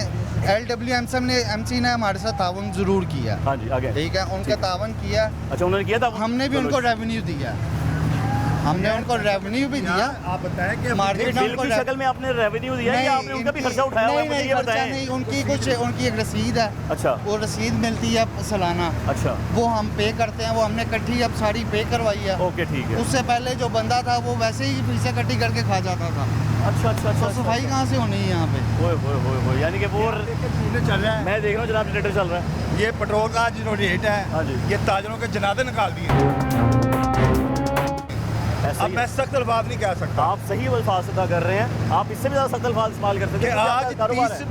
LWMC ने हमारे साथ ताउन ज़रूर किया, हाँ जी, आगे। ठीक है। उनका तावन किया, अच्छा, उन्होंने किया था। हमने भी उनको रेवेन्यू दिया, हमने उनको रेवेन्यू भी दिया। आप बताएं कि मार्केट बिल की शक्ल में आपने रेवेन्यू दिया है या आपने उनका भी खर्चा उठाया हुआ है? मुझे ये खर्चा बताएं। नहीं, उनकी कुछ उनकी एक रसीद है, अच्छा वो रसीद मिलती है सालाना, अच्छा, वो हम पे करते हैं। वो हमने इकट्ठी अब सारी पे करवाई है। ओके ठीक है। उससे पहले जो बंदा था वो वैसे ही फीसें इकट्ठी करके खा जाता था। अच्छा अच्छा तो अच्छा, सफाई कहाँ से होनी है यहाँ पे? ओए यानी कि वो चल रहा है। मैं देख रहा हूँ जनाब, जनरेटर चल रहा है। ये पेट्रोल का जो रेट हाँ जी। है, ये ताजरों के जनादे निकाल दिए। ऐसा अब ही मैं है। सख्त अल्फाज नहीं कह सकता आप सही अल्फाज अदा कर रहे हैं, आप इससे भी ज़्यादा सख्त अल्फाज इस्तेमाल करते कि हैं। आज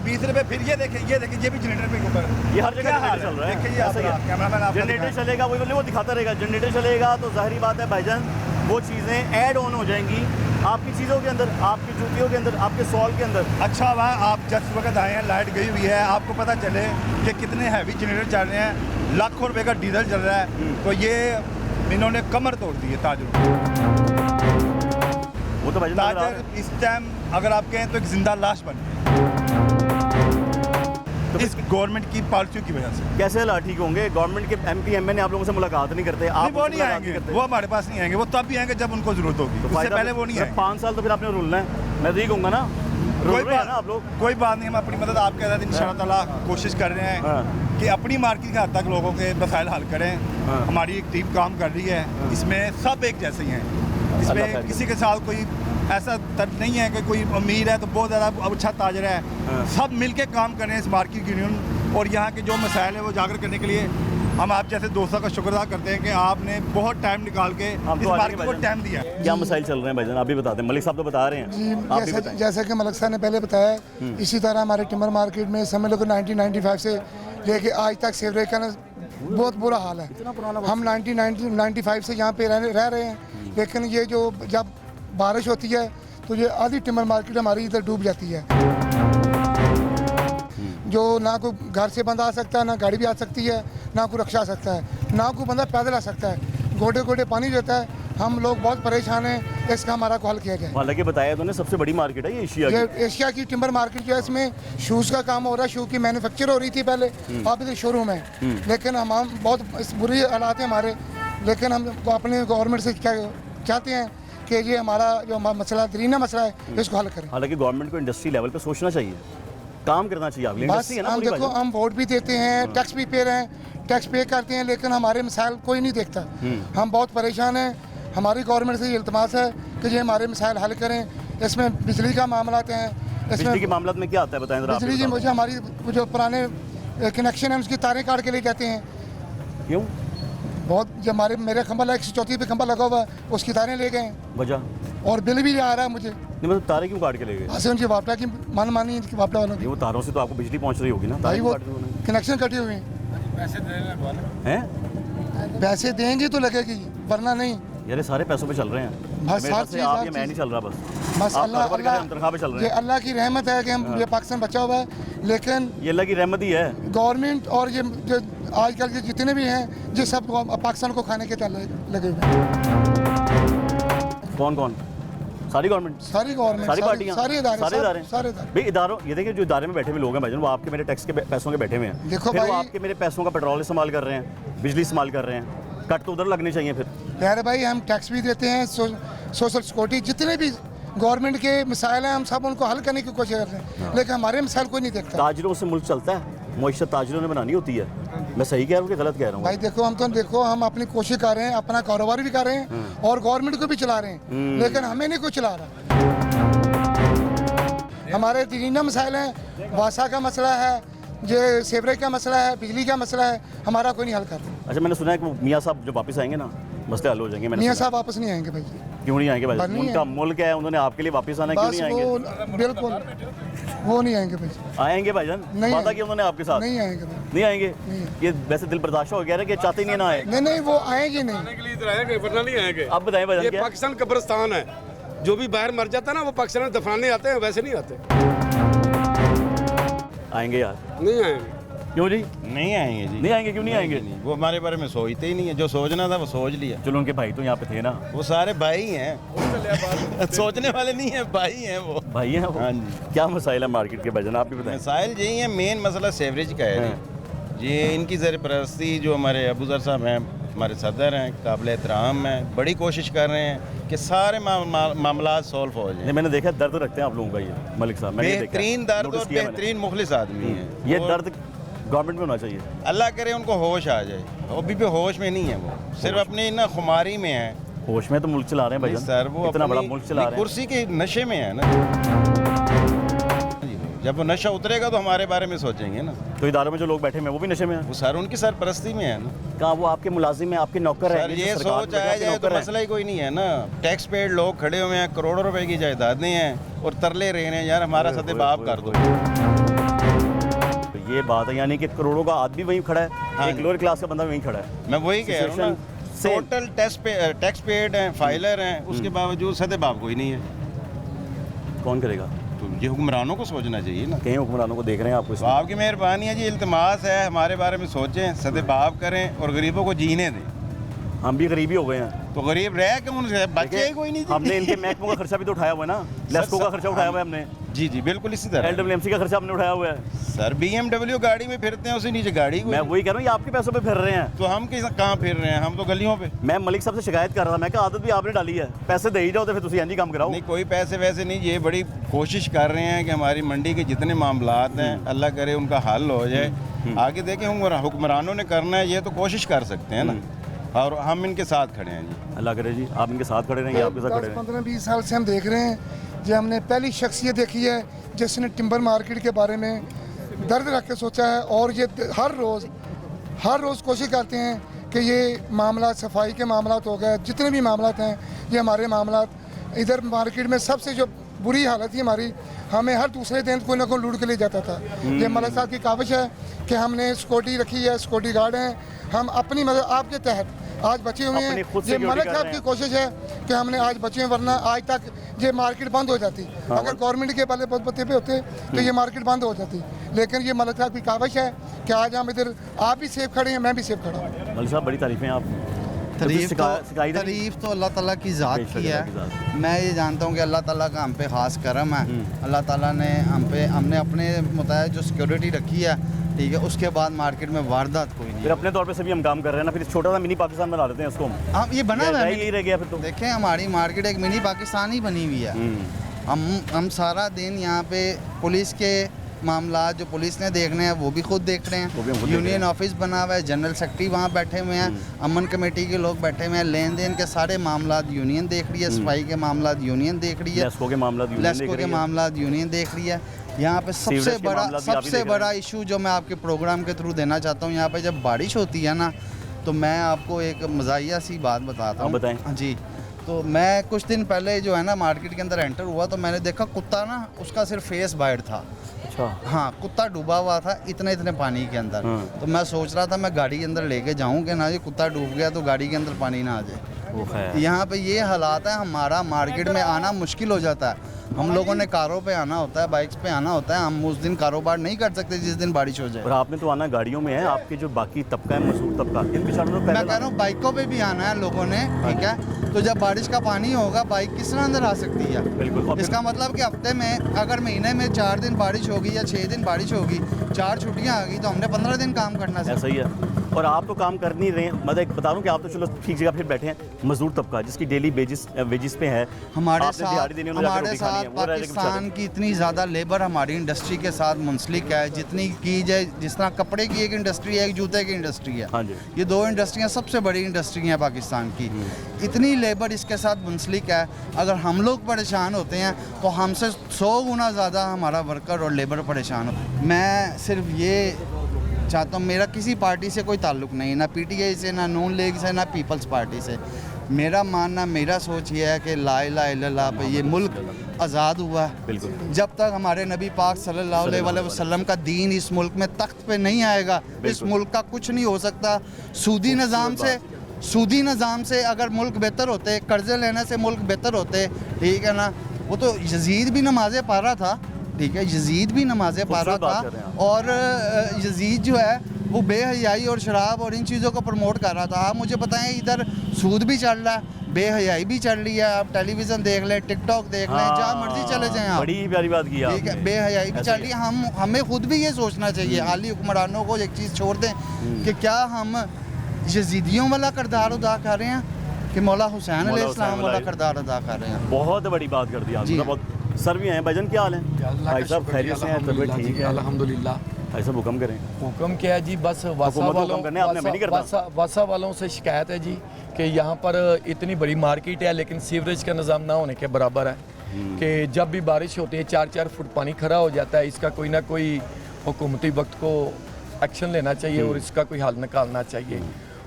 20 रुपए, फिर ये देखें ये भी जनरेटर पे ऊपर ये हर जगह जनरेटर चल रहा है। देखिए ये ऐसा ही है। कैमरामैन आपको जनरेटर दिखाएं। चलेगा, वो दिखाता रहेगा। जनरेटर चलेगा तो जाहिर बात है भाईजान वो चीज़ें ऐड ऑन हो जाएंगी आपकी चीज़ों के अंदर, आपकी जूतियों के अंदर, आपके सॉल के अंदर। अच्छा हुआ आप जिस वक्त आए हैं, लाइट गई हुई है, आपको पता चले कि कितने हैवी जनरेटर चल रहे हैं, लाखों रुपए का डीजल चल रहा है, तो ये इन्होंने कमर तोड़ दी है ताजरों की। वो तो भाईजान नजर आ रहा है। ताजर इस टाइम अगर आप कहें तो एक जिंदा लाश बन गए तो इस गवर्नमेंट की पॉलिसियों की वजह से। कैसे हालात ठीक होंगे? गवर्नमेंट के MP MA ने आप लोगों से मुलाकात नहीं करते, आप नहीं, वो नहीं आएंगे, वो हमारे पास नहीं आएंगे, वो तब भी आएंगे जब उनको जरूरत होगी, उससे पहले वो नहीं आएंगे। 5 साल तो फिर आपने रुलना है, मैं तो ये कहूँगा ना, रुल कोई रहे हैं बात ना आप लोग। कोई बात नहीं, हम अपनी मदद आपके साथ इंशाअल्लाह ताला कोशिश कर रहे हैं हाँ। कि अपनी मार्केट के हद तक लोगों के मसाइल हल करें। हाँ। हमारी एक टीम काम कर रही है, इसमें सब एक जैसे ही हैं, अल्लाह इसमें खैर किसी के साथ कोई ऐसा तर्क नहीं है कि कोई अमीर है तो बहुत ज़्यादा अच्छा ताजर है। हाँ। सब मिलके काम कर रहे हैं इस मार्केट यूनियन, और यहाँ के जो मसाइल है वो उजागर करने के लिए हम आप जैसे दोस्तों का शुक्र अदा करते हैं कि आपने बहुत टाइम निकाल के हम इस तो आ मार्केट जाएंगे को टाइम दिया। क्या मसाइल चल रहे हैं भाईजान, आप भी बता दें। मलिक साहब तो बता रहे हैं, जी, आप भी बताएं। जैसा कि मलिक साहब ने पहले बताया, इसी तरह हमारे टिम्बर मार्केट में समझ लो कि 1995 से लेके आज तक सीवरेज का ना बहुत बुरा हाल है। हम 1995 से यहाँ पे रह रहे हैं, लेकिन ये जो जब बारिश होती है तो ये आधी टिम्बर मार्केट हमारी इधर डूब जाती है, जो ना कोई घर से बंदा आ सकता है, ना गाड़ी भी आ सकती है, ना कोई रक्षा आ सकता है, ना कोई बंदा पैदल आ सकता है, गोडे गोडे पानी रहता है। हम लोग बहुत परेशान हैं, इसका हमारा को हल किया जाए। हालांकि बताया तो सबसे बड़ी मार्केट है ये एशिया ये की। एशिया की टिम्बर मार्केट जो है, इसमें शूज़ का काम हो रहा है, शू की मैन्युफैक्चर हो रही थी पहले, अब इधर शोरूम है, लेकिन हम बहुत बुरी हालात हैं हमारे, लेकिन हम अपने गवर्नमेंट से क्या चाहते हैं कि ये हमारा जो मसला दरीना मसला है इसको हल करें। हालांकि गवर्नमेंट को इंडस्ट्री लेवल पे सोचना चाहिए, काम करना चाहिए। आपकी बस इंडस्ट्री है ना हम पूरी देखो, भाईजान। हम वोट भी देते हैं, टैक्स भी पे रहे हैं, टैक्स पे करते हैं, लेकिन हमारे मसाइल कोई नहीं देखता। हम बहुत परेशान हैं। हमारी गवर्नमेंट से ये इल्तमास है कि ये हमारे मसाइल हल करें। इसमें बिजली का मामला हैं, बिजली के इसमें मामला में क्या आता है बताएं जरा। आप बिजली की बताओ। मुझे हमारी जो पुराने कनेक्शन है उसकी तारें काट के ले जाते हैं। क्यों? बहुत जो हमारे मेरे खंभा 134 पे खंभा लगा हुआ है, उसकी तारें ले गए हैं, वजह और बिल भी आ रहा है मुझे। नहीं, मतलब तारे क्यों काट के ले गए? वहाँ से उनकी वापडा की मनमानी इनकी वापडा वालों की। ये वो तारों से तो आपको बिजली पहुंच रही होगी ना, भाई तारे वो क्यों काट रहे हो? कनेक्शन कटे हुए हैं, हैं? पैसे देंगे तो लगेगी, वरना नहीं। यार ये सारे पैसों पे चल रहे हैं। बस मेरे हर ख्याल से चीज़, आप हर ये मैं चीज़। नहीं चल रहा बस। बस आप अल्लाह कारोबार कर रहे हैं, हम तनख्वाह पे चल रहे ये हैं। अल्लाह की रहमत है कि हम ये पाकिस्तान बचा हुआ है, लेकिन ये अल्लाह की रहमत ही है। गवर्नमेंट और ये जो आजकल के जितने भी हैं, ये सब पाकिस्तान को खाने के लगे हुए हैं। कौन कौन? सारी गवर्नमेंट, सारी गवर्नमेंट, सारी पार्टियां, सारे इदारे, सारे इदारे। सारे इदारे। भाई इदारों, ये देखिए जो इदारे में बैठे हुए लोग हैं भाईजान, वो आपके मेरे टैक्स के पैसों के बैठे हुए हैं। देखो फिर वो भाई- आपके मेरे पैसों का पेट्रोल इस्तेमाल कर रहे हैं, बिजली इस्तेमाल कर रहे हैं, कट तो उधर लगने चाहिए फिर। प्यारे भाई, हम टैक्स भी देते हैं, सोशल सिक्योरिटी, जितने भी गवर्नमेंट के मिसाइल हैं हम सब उनको हल करने की कोशिश कर रहे हैं, लेकिन हमारे मिसाइल कोई नहीं देखता। ताजरों से मुल्क चलता है, मुआशरत ताजरों ने बनानी होती है। मैं सही कह रहा हूँ कि गलत कह रहा हूँ? भाई देखो, हम अपनी कोशिश कर रहे हैं, अपना कारोबार भी कर रहे हैं और गवर्नमेंट को भी चला रहे हैं, लेकिन हमें नहीं कोई चला रहा। हमारे दीना मसाइल हैं, वासा का मसला है, ये सेवरेज का मसला है, बिजली का मसला है, हमारा कोई नहीं हल कर रहा। अच्छा, मैंने सुना है कि वो मियाँ साहब जब वापस आएंगे ना मसले हल हो जाएंगे। मैंने मियाँ सुना साहब वापस नहीं आएंगे भाई, है। क्यों नहीं आएंगे भाई? नहीं उनका मुल्क है, उन्होंने आपके लिए वापस आना है, क्यों बस नहीं आएंगे? वो बिल्कुल वो नहीं आएंगे भाई, आएंगे भाईजान, नहीं वादा आएंगे। किया उन्होंने आपके साथ। नहीं आएंगे भाई, नहीं आएंगे? नहीं। ये वैसे दिल बर्दाश्त हो गया ना कि चाहते ही नहीं ना आए। नहीं वो आएंगे नहीं। वरना नहीं आएंगे। अब बताएं भाईजान ये क्या? पाकिस्तान कब्रिस्तान है, जो भी बाहर मर जाता है ना वो पाकिस्तान में दफनाने आते हैं, वैसे नहीं आते। आएंगे यार। नहीं आएंगे। क्यों जी? नहीं आएंगे जी, नहीं आएंगे? क्यों नहीं आएंगे? वो हमारे बारे में सोचते ही नहीं है, जो सोचना था वो सोच लिया। चलो, उनके भाई तो यहाँ पे थे ना। वो सारे भाई हैं, सोचने वाले नहीं है, भाई हैं वो। भाई हैं वो? हाँ जी। क्या मसाइल है मार्केट के भाईजान, आप भी बताएं। मसाइल यही है, मेन मसला सेवरेज का है जी। ये इनकी ज़रपरस्ती जो हमारे अबूज़र साहब हैं, हमारे सदर हैं, काबिल एहतराम हैं, बड़ी कोशिश कर रहे हैं कि सारे मामला सॉल्व हो नहीं, जाए। मैंने देखा दर्द रखते हैं आप लोगों का ये मलिक साहब, मैंने देखा है। बेहतरीन दर्द नोटिस और किया मैंने। बेहतरीन मुखलिस आदमी है ये और दर्द गवर्नमेंट में होना चाहिए। अल्लाह करे उनको होश आ जाए। अभी भी होश में नहीं है, वो सिर्फ अपनी ना खुमारी में है। होश में तो मुल्क चला रहे हैं भाईजान, सर वो इतना बड़ा अपनी मुल्क चला रहे हैं। कुर्सी के नशे में है ना। जब वो नशा उतरेगा तो हमारे बारे में सोचेंगे ना। तो इदारों में जो लोग बैठे हैं वो भी नशे में हैं। वो सर उनकी सरपरस्ती में है ना। कहाँ वो आपके मुलाजिम हैं, आपके नौकर हैं? सर ये सोच आया जाए तो मसला ही कोई नहीं है ना। टैक्स पेड लोग खड़े हुए हैं, करोड़ों रुपए की जायदादें हैं और तरले रहे हैं यार हमारा सदेबाब कर दो। ये बात है, यानी कि करोड़ों का आदमी वहीं खड़ा है, हाँ एक लोअर क्लास का बंदा वहीं खड़ा है। मैं वही कह रहा हूँ ना, टोटल टैक्स पेड हैं, फाइलर हैं, उसके बावजूद सदेबाब कोई नहीं है। कौन करेगा? तो ये हुक्मरानों को सोचना चाहिए ना। कहीं हुक्मरानों को देख रहे हैं आपको? तो आपकी मेहरबानी है जी, इल्तिमास है हमारे बारे में सोचें, सदेबाब करें और गरीबों को जीने दें। हम भी गरीबी हो गए हैं। तो गरीब रह के उनसे बच्चे ही कोई नहीं। हमने इनके महकमों का खर्चा भी तो उठाया हुआ है ना, लेस्को का खर्चा उठाया हुआ है हमने। जी जी बिल्कुल इसी तरह। LWMC का खर्चा हमने उठाया हुआ है। सर BMW गाड़ी में फिरते हैं, उससे नीचे गाड़ी मैं वही कह रहा हूँ, ये आपके पैसों पे फिर रहे हैं। तो हम कहाँ फिर रहे हैं? हम तो गलियों पे। मैं मलिक साहब से शिकायत कर रहा था, मैं कहा आदत भी आपने डाली है, पैसे दे ही जाओ तो फिर तुम यही काम कराओ। नहीं कोई पैसे वैसे नहीं, ये बड़ी कोशिश कर रहे हैं कि हमारी मंडी के जितने मामलात हैं अल्लाह करे उनका हल हो जाए। आगे देखें हुक्मरानों ने करना है, ये तो कोशिश कर सकते हैं ना, और हम इनके साथ खड़े हैं जी। अल्लाह करे जी आप इनके साथ खड़े रहेंगे, आपके साथ खड़े रहेंगे। 15-20 साल से हम देख रहे हैं, जो हमने पहली शख्सियत देखी है जिसने टिम्बर मार्केट के बारे में दर्द रख के सोचा है, और ये हर रोज़ कोशिश करते हैं कि ये मामला सफाई के मामलात हो गए, जितने भी मामलात हैं ये हमारे मामलात। इधर मार्केट में सबसे जो बुरी हालत थी हमारी, हमें हर दूसरे दिन कोई ना कोई लूट के ले जाता था। ये मलिक साहब की काविश है कि हमने सिक्योरिटी रखी है, सिक्योरिटी गार्ड हैं, हम अपनी मदद आपके तहत आज बचे हुए हैं। ये मलिक साहब की कोशिश है कि हमने आज बचे हैं, वरना आज तक ये मार्केट बंद हो जाती। अगर गवर्नमेंट के पहले पत्ते पे होते तो ये मार्केट बंद हो जाती, लेकिन ये मलिक साहब की काविश है कि आज हम इधर, आप भी सेफ खड़े हैं, मैं भी सेफ खड़ा हूँ। मलिक साहब बड़ी तारीफें आप। तारीफ तो अल्लाह ताला की ज़ात की है। मैं ये जानता हूँ कि अल्लाह ताला का हम पे ख़ास करम है। अल्लाह ताला ने हमने अपने मुताबिक जो सिक्योरिटी रखी है, ठीक है, उसके बाद मार्केट में वारदात कोई नहीं। फिर अपने तौर पे सभी हम काम कर रहे हैं ना, फिर छोटा सा मिनी पाकिस्तान बना लेते हैं इसको हम। ये बना हुआ है, यही रह गया फिर तो। देखें हमारी मार्केट एक मिनी पाकिस्तान ही बनी हुई है। हम सारा दिन यहाँ पे पुलिस के मामला जो पुलिस ने देखने हैं वो भी खुद देख रहे हैं। यूनियन ऑफिस बना हुआ है, जनरल सेक्रेटरी वहाँ बैठे हुए हैं, अमन कमेटी के लोग बैठे हुए हैं, लेन देन के सारे मामला यूनियन देख रही है, सफाई के मामला यूनियन देख रही है, लेस्को के मामला यूनियन देख रही है। यहाँ पे सबसे बड़ा इशू जो मैं आपके प्रोग्राम के थ्रू देना चाहता हूँ, यहाँ पे जब बारिश होती है ना, तो मैं आपको एक मज़ाहिया सी बात बताता हूँ। बताएं जी। तो मैं कुछ दिन पहले जो है ना मार्केट के अंदर एंटर हुआ, तो मैंने देखा कुत्ता ना, उसका सिर्फ फेस वाइड था। अच्छा। हाँ, कुत्ता डूबा हुआ था इतने पानी के अंदर। तो मैं सोच रहा था मैं गाड़ी के अंदर लेके जाऊँ कि ना ये कुत्ता डूब गया तो गाड़ी के अंदर पानी ना आ जाए। यहाँ पे ये हालात है, हमारा मार्केट में आना मुश्किल हो जाता है। हम लोगों ने कारों पे आना होता है, बाइक्स पे आना होता है, हम उस दिन कारोबार नहीं कर सकते जिस दिन बारिश हो जाए। और आपने तो आना गाड़ियों में है, आपके जो बाकी तबका है, मजदूर तबका, इनके साथ तो मैं कह रहा हूँ बाइकों पे भी आना है लोगों ने, ठीक है। तो जब बारिश का पानी होगा बाइक किस तरह अंदर आ सकती है? बिल्कुल। इसका मतलब कि हफ्ते में, अगर महीने में 4 दिन बारिश होगी या 6 दिन बारिश होगी, 4 छुट्टियाँ आ गई, तो हमने 15 दिन काम करना है। सही है। और आप तो काम कर नहीं रहे हैं, मतलब बता रहा हूँ कि आप तो चलो ठीक जगह फिर बैठे हैं। मजदूर तबका जिसकी डेली वेजिस पे है, हमारे साथ पाकिस्तान की इतनी ज़्यादा लेबर हमारी इंडस्ट्री के साथ मुंसलिक है, जितनी की जाए। जिस तरह कपड़े की एक इंडस्ट्री है, एक जूते की इंडस्ट्री है। हाँ जी। ये 2 इंडस्ट्रियाँ सबसे बड़ी इंडस्ट्री हैं पाकिस्तान की। इतनी लेबर इसके साथ मुंसलिक है, अगर हम लोग परेशान होते हैं तो हमसे 100 गुना ज़्यादा हमारा वर्कर और लेबर परेशान हो। मैं सिर्फ ये चाहता हूँ, मेरा किसी पार्टी से कोई ताल्लुक़ नहीं, ना PTI से, ना नून लीग से, ना पीपल्स पार्टी से। मेरा मानना, मेरा सोच ये है कि ला इलाहा इल्लल्लाह पे ये मुल्क आज़ाद हुआ है। बिल्कुल। जब तक हमारे नबी पाक सल्लल्लाहु अलैहि वसल्लम का दीन इस मुल्क में तख्त पे नहीं आएगा, इस मुल्क का कुछ नहीं हो सकता। सूदी निज़ाम से अगर मुल्क बेहतर होते, कर्जे लेने से मुल्क बेहतर होते, ठीक है ना। वो तो यजीद भी नमाज़ें पढ़ रहा था, ठीक है, यजीद भी नमाज़ें पढ़ रहा था, और यजीद जो है वो बेहयाई और शराब और इन चीज़ों को प्रमोट कर रहा था। आप मुझे बताएं, इधर सूद भी चल रहा है, बेहयाई भी चल रही है। आप टेलीविज़न देख लें, टिकटॉक देख लें, जहाँ मर्जी चले जाएं आप। बड़ी प्यारी बात की ठीक है, बेहयाई भी चल रही है। हमें खुद भी ये सोचना चाहिए, हाली हुक्मरानों को एक चीज़ छोड़ दें कि क्या हम यजीदियों वाला किरदार अदा कर रहे हैं कि मौला हुसैन अलैहिस्सलाम वाला किरदार अदा कर रहे हैं। बहुत बड़ी बात कर दी आपने। बहुत सर भी हैं, भाईजान क्या हाल है? भाई साहब खैरियत से हैं? तबीयत ठीक है? अल्हम्दुलिल्लाह। भाई साहब हुक्म करें। हुक्म क्या है जी, बस वासा वालों से शिकायत है जी कि यहाँ पर इतनी बड़ी मार्केट है लेकिन सीवरेज का निज़ाम ना होने के बराबर है। कि जब भी बारिश होती है 4-4 फुट पानी खड़ा हो जाता है। इसका कोई ना कोई हुकूमती वक्त को एक्शन लेना चाहिए और इसका कोई हल निकालना चाहिए।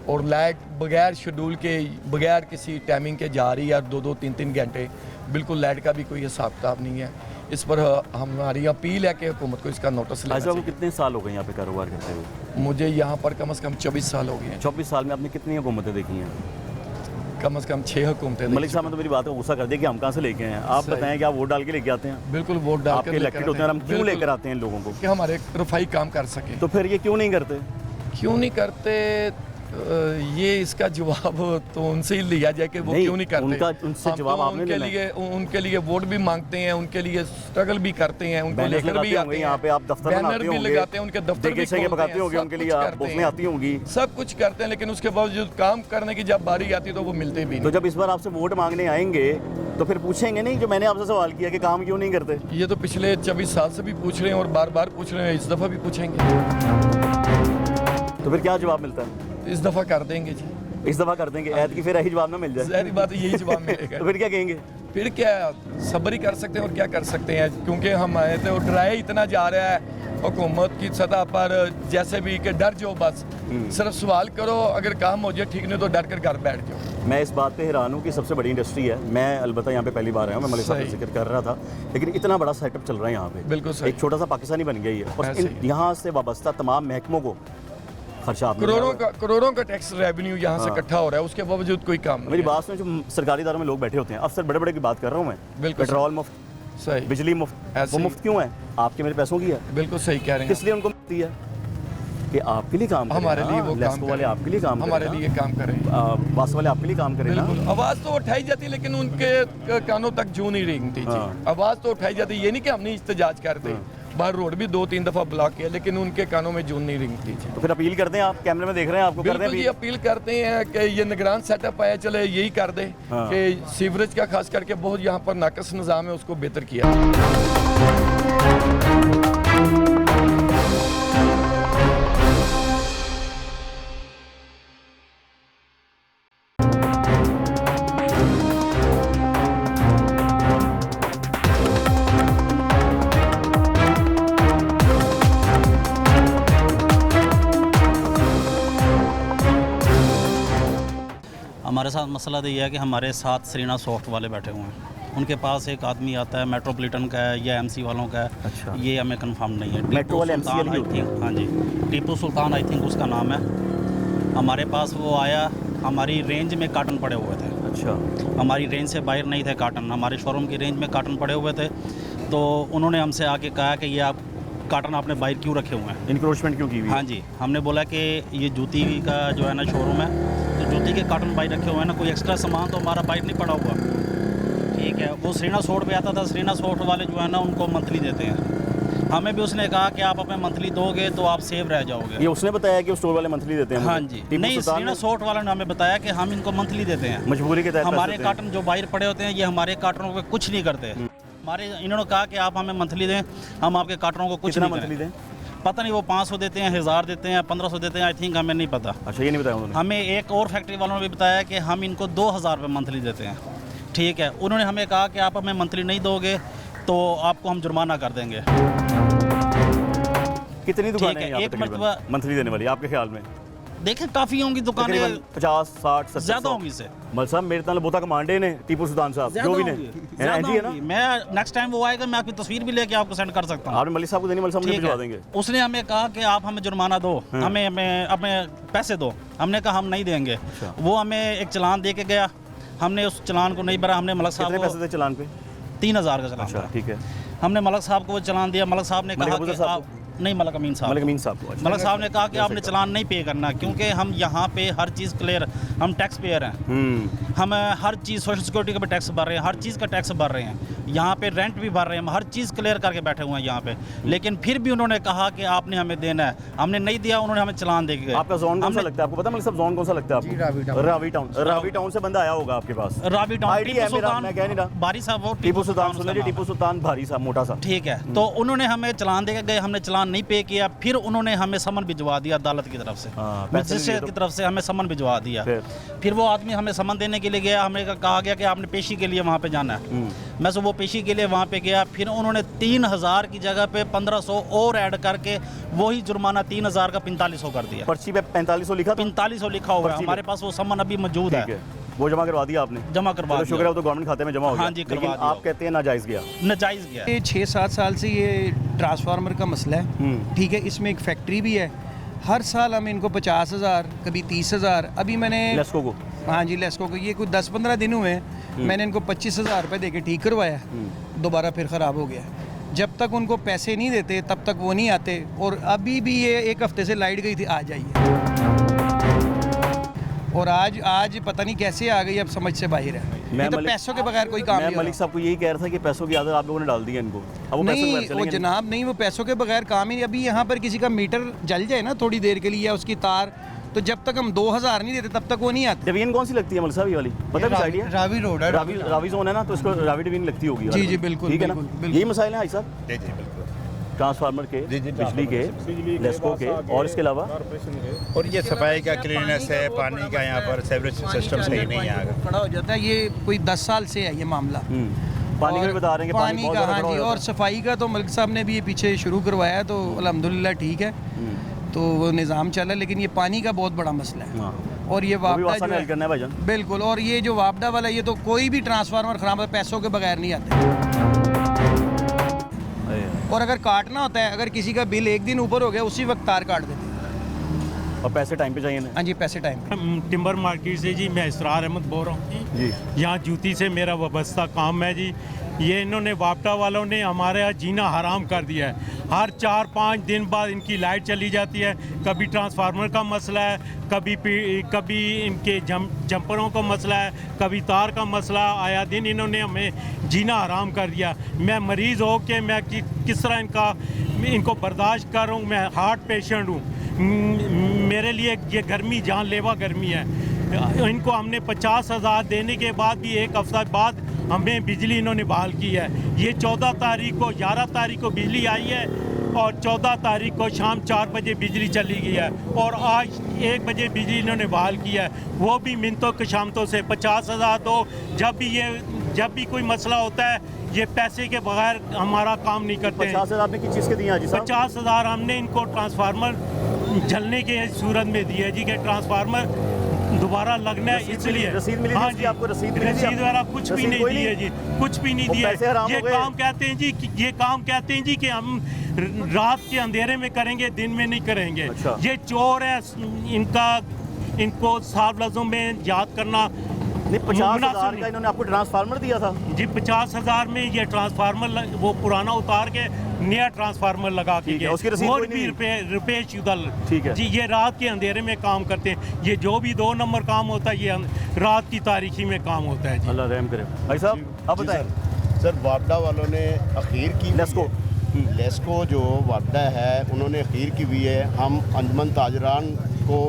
और लाइट बगैर शेड्यूल के, बगैर किसी टाइमिंग के जा रही है 2-2 3-3 घंटे, बिल्कुल लाइट का भी कोई हिसाब किताब नहीं है। इस पर हमारी अपील है कि हुकूमत को इसका नोटिस लेना चाहिए। कितने साल हो गए यहाँ पे कारोबार करते हुए? मुझे यहाँ पर कम से कम 24 साल हो गए हैं। 24 साल में आपने कितनी हुकूमतें देखी हैं? कम से कम 6 हुकूमतें। मलिक साहब ने तो मेरी बात का गुस्सा कर दिया कि हम कहाँ से लेके आए हैं। आप बताएं कि आप वोट डाल के लेके आते हैं? बिल्कुल वोट डाल के इलेक्टेड होते हैं। हम क्यों लेकर आते हैं लोगों को? कि हमारे रफाई काम कर सकें। तो फिर ये क्यों नहीं करते? क्यों नहीं करते, ये इसका जवाब तो उनसे ही लिया जाए कि वो क्यों नहीं करते। उनसे जवाब आपने लेना है। उनके लिए वोट भी मांगते हैं, उनके लिए स्ट्रगल भी करते हैं, उनको लेकर भी आते हैं। यहाँ पे आप दफ्तर बैनर भी लगाते हैं, उनके दफ्तर भी पकाते होंगे, उनके लिए बोतलें आती होंगी, सब कुछ करते हैं। लेकिन उसके बावजूद काम करने की जब बारी आती है तो वो मिलते भी नहीं। तो जब इस बार आपसे वोट मांगने आएंगे तो फिर पूछेंगे नहीं जो मैंने आपसे सवाल किया कि काम क्यों नहीं करते? ये तो पिछले 24 साल से भी पूछ रहे हैं और बार बार पूछ रहे हैं, इस दफ़ा भी पूछेंगे। तो फिर क्या जवाब मिलता है? इस दफ़ा कर देंगे जी, इस दफ़ा कर देंगे। ऐद की फिर यही जवाब ना मिल जाए। ज़ाहिर बात है यही जवाब मिलेगा। तो फिर क्या कहेंगे? फिर क्या सब्र ही कर सकते हैं और क्या कर सकते हैं, क्योंकि हमारे तो डराया इतना जा रहा है हुकूमत की सतह पर, जैसे भी कि डर जाओ, बस सिर्फ सवाल करो, अगर काम हो जाए ठीक, नहीं तो डर कर घर बैठ जाओ। मैं इस बात पे हैरान हूँ कि सबसे बड़ी इंडस्ट्री है। मैं अलबत्ता यहाँ पे पहली बार आया हूँ, मैं मलिक साहब से जिक्र कर रहा था, लेकिन इतना बड़ा सेटअप चल रहा है यहाँ पे। बिल्कुल सही। एक छोटा सा पाकिस्तानी बन गया है और यहाँ से वाबस्ता तमाम महकमों को खर्चा करोड़ों का टैक्स रेवेन्यू यहाँ से इकट्ठा हो रहा है, उसके बावजूद कोई काम नहीं। मेरी बात में जो सरकारी इदारों में लोग बैठे होते हैं, अफसर बड़े बड़े की बात कर रहा हूँ मैं, बिल्कुल पेट्रोल मुफ्त, सही, बिजली मुफ्त, वो मुफ्त क्यों है? आपके मेरे पैसों की है। बिल्कुल सही कह रहे हैं। किस लिए उनको मिलती है? कि आपके लिए काम करें, हमारे लिए वो काम वाले आपके लिए काम हमारे लिए काम करें, बस वाले आपके लिए काम करें। बिल्कुल। आवाज़ तो उठाई जाती है लेकिन उनके कानों तक जूं नहीं रेंगती। आवाज़ तो उठाई जाती है, ये नहीं कि हम नहीं इस्तेजाज करते, बाहर रोड भी 2-3 दफ़ा ब्लॉक किया, लेकिन उनके कानों में जून नहीं रिंगती। तो फिर अपील करते हैं, आप कैमरे में देख रहे हैं, आपको कर बिल्कुल जी अपील करते हैं कि ये निगरान सेटअप आया, चले यही कर दे कि सीवरेज का खास करके बहुत यहाँ पर नाकस निज़ाम है, उसको बेहतर किया। हमारे साथ मसला तो ये है कि हमारे साथ सरीना सॉफ्ट वाले बैठे हुए हैं, उनके पास एक आदमी आता है मेट्रोपॉलिटन का है या एमसी वालों का है। अच्छा। ये हमें कंफर्म नहीं है। मेट्रो वाले एमसी आई थिंक, हाँ जी, टीपू सुल्तान आई थिंक उसका नाम है। हमारे पास वो आया, हमारी रेंज में कार्टन पड़े हुए थे। अच्छा। हमारी रेंज से बाहर नहीं थे कार्टन, हमारे शोरूम की रेंज में कार्टन पड़े हुए थे। तो उन्होंने हमसे आके कहा कि ये आप कार्टन आपने बाहर क्यों रखे हुए हैं, इंक्रोचमेंट क्यों की हुई? हाँ जी। हमने बोला कि ये जूती का जो है ना शोरूम है, तो जूती के कार्टन बाहर रखे हुए हैं ना, कोई एक्स्ट्रा सामान तो हमारा बाहर नहीं पड़ा हुआ। ठीक है। वो सरीना सॉफ्ट पे आता था, सरीना सॉफ्ट वाले जो है ना उनको मंथली देते हैं। हमें भी उसने कहा कि आप हमें मंथली दोगे तो आप सेव रह जाओगे। ये उसने बताया कि स्टोर वाले मंथली देते हैं? हाँ जी। नहीं, सरीना सॉफ्ट वाले ने हमें बताया कि हम इनको मंथली देते हैं, मजबूरी के तहत। हमारे कार्टन जो बाहर पड़े होते हैं ये हमारे कार्टनों पे कुछ नहीं करते। हमारे इन्होंने कहा कि आप हमें मंथली दें, हम आपके कार्टनों को कुछ नहीं मंथली दें। पता नहीं वो 500 देते हैं, 1000 देते हैं, 1500 देते हैं, आई थिंक, हमें नहीं पता। अच्छा, ये नहीं बताया उन्होंने? हमें एक और फैक्ट्री वालों ने भी बताया कि हम इनको 2000 रुपये मंथली देते हैं। ठीक है। उन्होंने हमें कहा कि आप हमें मंथली नहीं दोगे तो आपको हम जुर्माना कर देंगे। कितनी दुकानें हैं एक मरतबा मंथली देने वाली आपके ख्याल में? देखें काफ़ी होंगी दुकानें, 50, 60, 70 ज़्यादा होंगी से। मल साहब मेरे ताल बोता कमांडे ने टीपू सुल्तान साहब जो भी ने है ना। मैं नेक्स्ट टाइम वो आएगा मैं आपकी तस्वीर भी लेके आपको सेंड कर सकता हूँ। आपने मलिक साहब को देनी, मलिक साहब मुझे भिजवा देंगे। उसने हमें कहा कि आप हमें जुर्माना दो, हमें अपने पैसे दो। हमने कहा हम नहीं देंगे। वो हमें एक चालान दे के गया, हमने उस चालान को नहीं भरा। हमने मलिक साहब को पैसे दे चालान पे? 3000 का चालान। अच्छा, ठीक है। हमने मलिक साहब को वो चालान दिया। मलिक साहब ने कहा कि आप नहीं, मलिक अमीन साहब को। मलिक साहब ने कहा कि आपने चालान नहीं पे करना, क्योंकि हम यहाँ पे हर चीज़ क्लियर, हम टैक्स पेयर हैं। हम हर चीज़ सोशल सिक्योरिटी का भी टैक्स भर रहे हैं, हर चीज़ का टैक्स भर रहे हैं, यहाँ पे रेंट भी भर रहे हैं, हम हर चीज़ क्लियर करके बैठे हुए हैं यहाँ पे। लेकिन फिर भी उन्होंने कहा कि आपने हमें देना है, हमने नहीं दिया, उन्होंने हमें चालान दे के गए। आपका जोन कौन सा लगता है आपको पता? मलिक साहब जोन कौन सा लगता है आपको? रावी टाउन। रावी टाउन से बंदा आया होगा आपके पास? रावी टाउन, भारी साहब, वो टीपू सुल्तान, टीपू सुल्तान भारी साहब, मोटा सा। ठीक है। तो उन्होंने हमें चालान दे के गए, हमने चालान चालान नहीं पे किया, फिर उन्होंने हमें समन भिजवा दिया अदालत की तरफ से, मजिस्ट्रेट की तरफ से हमें समन भिजवा दिया। फिर वो आदमी हमें समन देने के लिए गया, हमें कहा गया कि आपने पेशी के लिए वहाँ पे जाना है। मैं वो पेशी के लिए वहाँ पे गया, फिर उन्होंने 3000 की जगह पे 1500 और ऐड करके वही जुर्माना 3000 का 4500 कर दिया। पर्ची पे 4500 लिखा, 4500 लिखा हुआ है, हमारे पास वो समन अभी मौजूद है। वो जमा करवा दिया आपने? जमा करवा दिया। शुक्र है, वो तो गवर्नमेंट खाते में जमा हो गया। हाँ जी, करवा लेकिन दिया। आप कहते हैं नाजायज़ गया। नाजायज़ गया। ये 6-7 साल से ये ट्रांसफार्मर का मसला है, ठीक है। इसमें एक फैक्ट्री भी है, हर साल हम इनको 50,000 कभी 30,000, अभी मैंने लेस्को को, हाँ जी लेस्को को, ये कुछ 10-15 दिन हुए हैं, मैंने इनको 25,000 रुपये दे के ठीक करवाया, दोबारा फिर ख़राब हो गया। जब तक उनको पैसे नहीं देते तब तक वो नहीं आते, और अभी भी ये 1 हफ्ते से लाइट गई थी, आ जाइए, और आज पता नहीं कैसे आ गई, अब समझ से बाहर है। मैं तो पैसों के बगैर कोई काम नहीं। मलिक साहब को यही कह रहा था कि पैसों की आदत आप लोगों ने डाल दी है इनको। अब वो नहीं, वो जनाब नहीं, वो पैसों के बगैर काम ही नहीं। अभी यहाँ पर किसी का मीटर जल जाए ना थोड़ी देर के लिए, या उसकी तार, तो जब तक हम 2000 नहीं देते तब तक वो नहीं आते। डिवीजन कौन सी लगती है मलिक साहब ये वाली? पता है आइडिया? रावी रोड है, रावी जोन है ना, तो इसको रावी डिवीजन लगती होगी। जी जी बिल्कुल, ठीक है ना, यही मसाइल हैं भाई साहब। जी जी बिल्कुल, ट्रांसफार्मर के, बिजली के, लेस्को के, और इसके अलावा और ये सफाई का, क्लीननेस है, पानी का, यहाँ पर सेवरेज सिस्टम सही नहीं है। खड़ा हो जाता है, ये कोई 10 साल से है ये मामला। पानी का भी बता रहे हैं कि पानी का, हाँ जी, और सफाई का तो मलिक साहब ने भी ये पीछे शुरू करवाया, तो अल्हम्दुलिल्लाह ठीक है, तो वो निज़ाम चला। लेकिन ये पानी का बहुत बड़ा मसला है, और ये वापडा जो है, बिल्कुल, और ये जो वापडा वाला, ये तो कोई भी ट्रांसफार्मर खराब है, पैसों के बगैर नहीं आते। और अगर काटना होता है, अगर किसी का बिल 1 दिन ऊपर हो गया, उसी वक्त तार काट देते हैं, और पैसे टाइम पे चाहिए ना। हाँ जी, पैसे टाइम पे। टिम्बर मार्केट से जी, मैं इसरार अहमद बोल रहा हूँ जी। यहाँ जूती से मेरा वाबस्ता काम है जी। ये इन्होंने वापटा वालों ने हमारे यहाँ जीना हराम कर दिया है। हर 4-5 दिन बाद इनकी लाइट चली जाती है, कभी ट्रांसफार्मर का मसला है, कभी इनके जंपरों का मसला है, कभी तार का मसला। आया दिन इन्होंने हमें जीना हराम कर दिया। मैं मरीज़ हो के मैं किस तरह इनको बर्दाश्त कर रहा हूँ। मैं हार्ट पेशेंट हूँ, मेरे लिए ये गर्मी जानलेवा गर्मी है। इनको हमने 50,000 देने के बाद भी 1 हफ्ता बाद हमें बिजली इन्होंने बहाल की है। ये 14 तारीख को, 11 तारीख को बिजली आई है, और 14 तारीख को शाम 4 बजे बिजली चली गई है, और आज 1 बजे बिजली इन्होंने बहाल की है, वो भी मिनटों के शामतों से। 50,000 दो। जब भी कोई मसला होता है, ये पैसे के बगैर हमारा काम नहीं करते। 50,000 आपने किस चीज़ के दिए जी? 50,000 हमने इनको ट्रांसफार्मर जलने के सूरत में दिए जी, के ट्रांसफार्मर दोबारा लगना है, इसलिए। रसीद मिली? हाँ जी, आपको रसीद वगैरह कुछ भी नहीं दिए जी, कुछ भी नहीं दिया। ये काम कहते हैं जी कि हम रात के अंधेरे में करेंगे, दिन में नहीं करेंगे। अच्छा। ये चोर है, इनको साफ लफ्जों में याद करना। 50,000 का इन्होंने आपको ट्रांसफार्मर दिया था जी? 50,000 में ये ट्रांसफार्मर वो पुराना उतार के नया ट्रांसफार्मर लगा के, और भी रुपये शुदा। ठीक है जी, ये रात के अंधेरे में काम करते हैं। ये जो भी 2 नंबर काम होता है, ये रात की तारीखी में काम होता है जी। अल्लाह रहम करे। भाई साहब आप बताएं। सर, वापडा वालों ने अखीर की, लेस्को जो वापडा है उन्होंने अखीर की हुई है। हम अंजुमन ताजरान को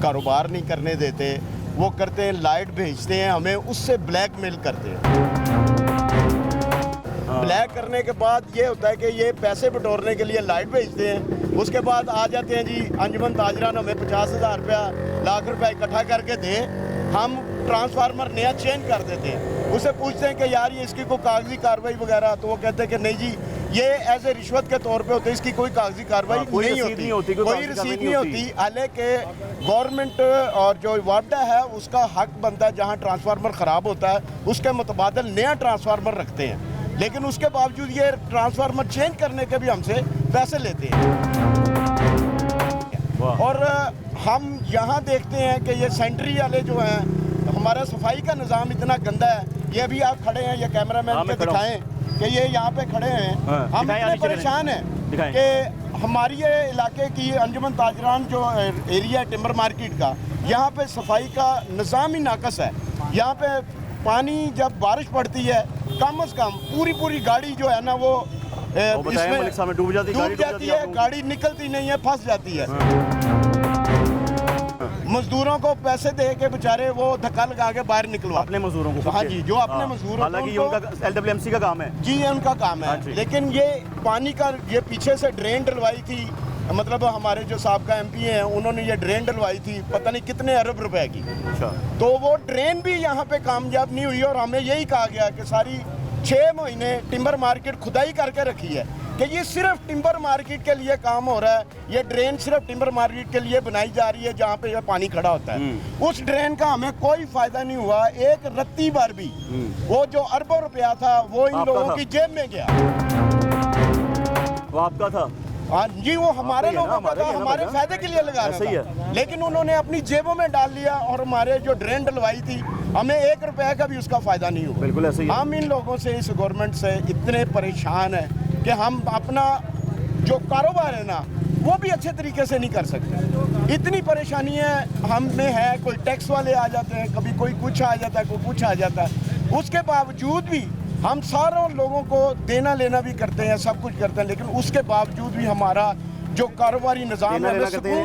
कारोबार नहीं करने देते, वो करते हैं लाइट भेजते हैं हमें, उससे ब्लैकमेल करते हैं। ब्लैक करने के बाद ये होता है कि ये पैसे बटोरने के लिए लाइट भेजते हैं, उसके बाद आ जाते हैं जी अंजुमन ताजरान हमें 50,000 रुपया, लाख रुपया इकट्ठा करके दे, हम ट्रांसफार्मर नया चेंज कर देते हैं। उससे पूछते हैं कि यार ये इसकी कोई कागजी कार्रवाई वगैरह, तो वो कहते हैं कि नहीं जी, ये एज ए रिश्वत के तौर पे होते हैं, इसकी कोई कागजी कार्रवाई नहीं होती, कोई रसीद नहीं होती। हालांकि गवर्नमेंट और जो वापडा है उसका हक बनता है, जहाँ ट्रांसफार्मर ख़राब होता है उसके मुतबादल नया ट्रांसफार्मर रखते हैं, लेकिन उसके बावजूद ये ट्रांसफार्मर चेंज करने के भी हमसे पैसे लेते हैं। और हम यहाँ देखते हैं कि ये सेंट्री वाले जो हैं, हमारा सफाई का निज़ाम इतना गंदा है। ये अभी आप खड़े हैं, ये कैमरामैन पे दिखाएं कि ये यहाँ पे खड़े हैं। हम इतने परेशान हैं कि हमारी ये इलाके की अंजुमन ताजरान जो एरिया है टिम्बर मार्केट का, यहाँ पे सफाई का निज़ाम ही नाकस है। यहाँ पे पानी जब बारिश पड़ती है, कम से कम पूरी गाड़ी जो है ना वो इसमें डूब जाती है, गाड़ी निकलती नहीं है, फंस जाती है। मजदूरों को पैसे दे के बेचारे वो धक्का लगा के बाहर निकलवा अपने मजदूरों को। हाँ जी, जो अपने मजदूर होते हैं हालांकि ये उनका LWMC का काम है जी, ये उनका काम है। लेकिन ये पानी का ये पीछे से ड्रेन डलवाई थी, मतलब हमारे जो साहबका MP हैं उन्होंने ये ड्रेन डलवाई थी पता नहीं कितने अरब रुपए की। अच्छा। तो वो ड्रेन भी यहाँ पे कामयाब नहीं हुई और हमें यही कहा गया कि सारी 6 महीने टिम्बर मार्केट खुदाई करके रखी है कि ये सिर्फ टिम्बर मार्केट के लिए काम हो रहा है। ये ड्रेन सिर्फ टिम्बर मार्केट के लिए बनाई जा रही है जहाँ पे ये पानी खड़ा होता है। उस ड्रेन का हमें कोई फायदा नहीं हुआ, एक रत्ती बार भी। वो जो अरबों रुपया था वो इन लोगों की जेब में गया। वो आपका था? हाँ जी, वो हमारे लोगों का था, हमारे फायदे के लिए लगाना था। लेकिन उन्होंने अपनी जेबों में डाल लिया और हमारे जो ड्रेन डलवाई थी हमें 1 रुपए का भी उसका फायदा नहीं हुआ। बिल्कुल ऐसे ही है। हम इन लोगों से, इस गवर्नमेंट से इतने परेशान हैं कि हम अपना जो कारोबार है ना वो भी अच्छे तरीके से नहीं कर सकते। इतनी परेशानी है हमें है, कोई टैक्स वाले आ जाते हैं, कभी कोई कुछ आ जाता है, कोई कुछ आ जाता है। उसके बावजूद भी हम सारों लोगों को देना लेना भी करते हैं, सब कुछ करते हैं, लेकिन उसके बावजूद भी हमारा जो कारोबारी निज़ाम है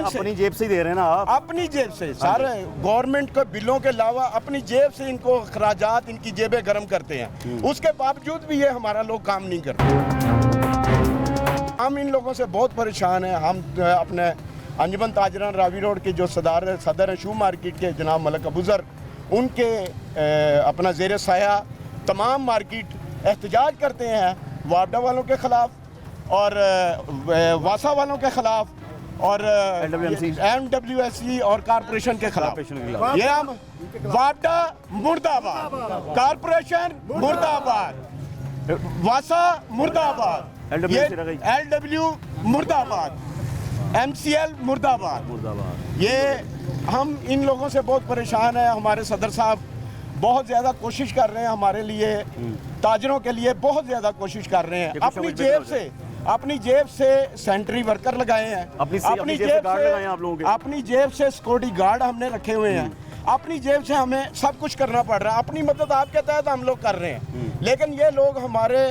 अपनी जेब से ही दे रहे हैं ना आप? अपनी जेब से सारे गवर्नमेंट के बिलों के अलावा अपनी जेब से इनको खराजात, इनकी जेबें गर्म करते हैं। उसके बावजूद भी ये हमारा लोग काम नहीं करते। हम इन लोगों से बहुत परेशान हैं। हम अपने अंजुमन ताजरान रावी रोड के जो सदर हैं शू मार्केट के जनाब मलक अबूजर, उनके अपना ज़ेर साया तमाम मार्केट एहतजाज करते हैं वापडा वालों के ख़िलाफ़ और वासा वालों के ख़िलाफ़ और MWSC और कॉरपोरेशन के खिलाफ। ये हम वापडा मुर्दाबाद, कॉरपोरेशन मुर्दाबाद, वासा मुर्दाबाद, LW मुर्दाबाद, MCL मुर्दाबाद। ये हम इन लोगों से बहुत परेशान हैं। हमारे सदर साहब बहुत ज़्यादा कोशिश कर रहे हैं हमारे लिए, ताजरों के लिए बहुत ज़्यादा कोशिश कर रहे हैं। अपनी जेब से सेंट्री वर्कर लगाए हैं, अपनी जेब से सिक्योरिटी गार्ड हमने रखे हुए हैं, अपनी जेब से हमें सब कुछ करना पड़ रहा है। अपनी मदद आपके तहत हम लोग कर रहे हैं, लेकिन ये लोग हमारे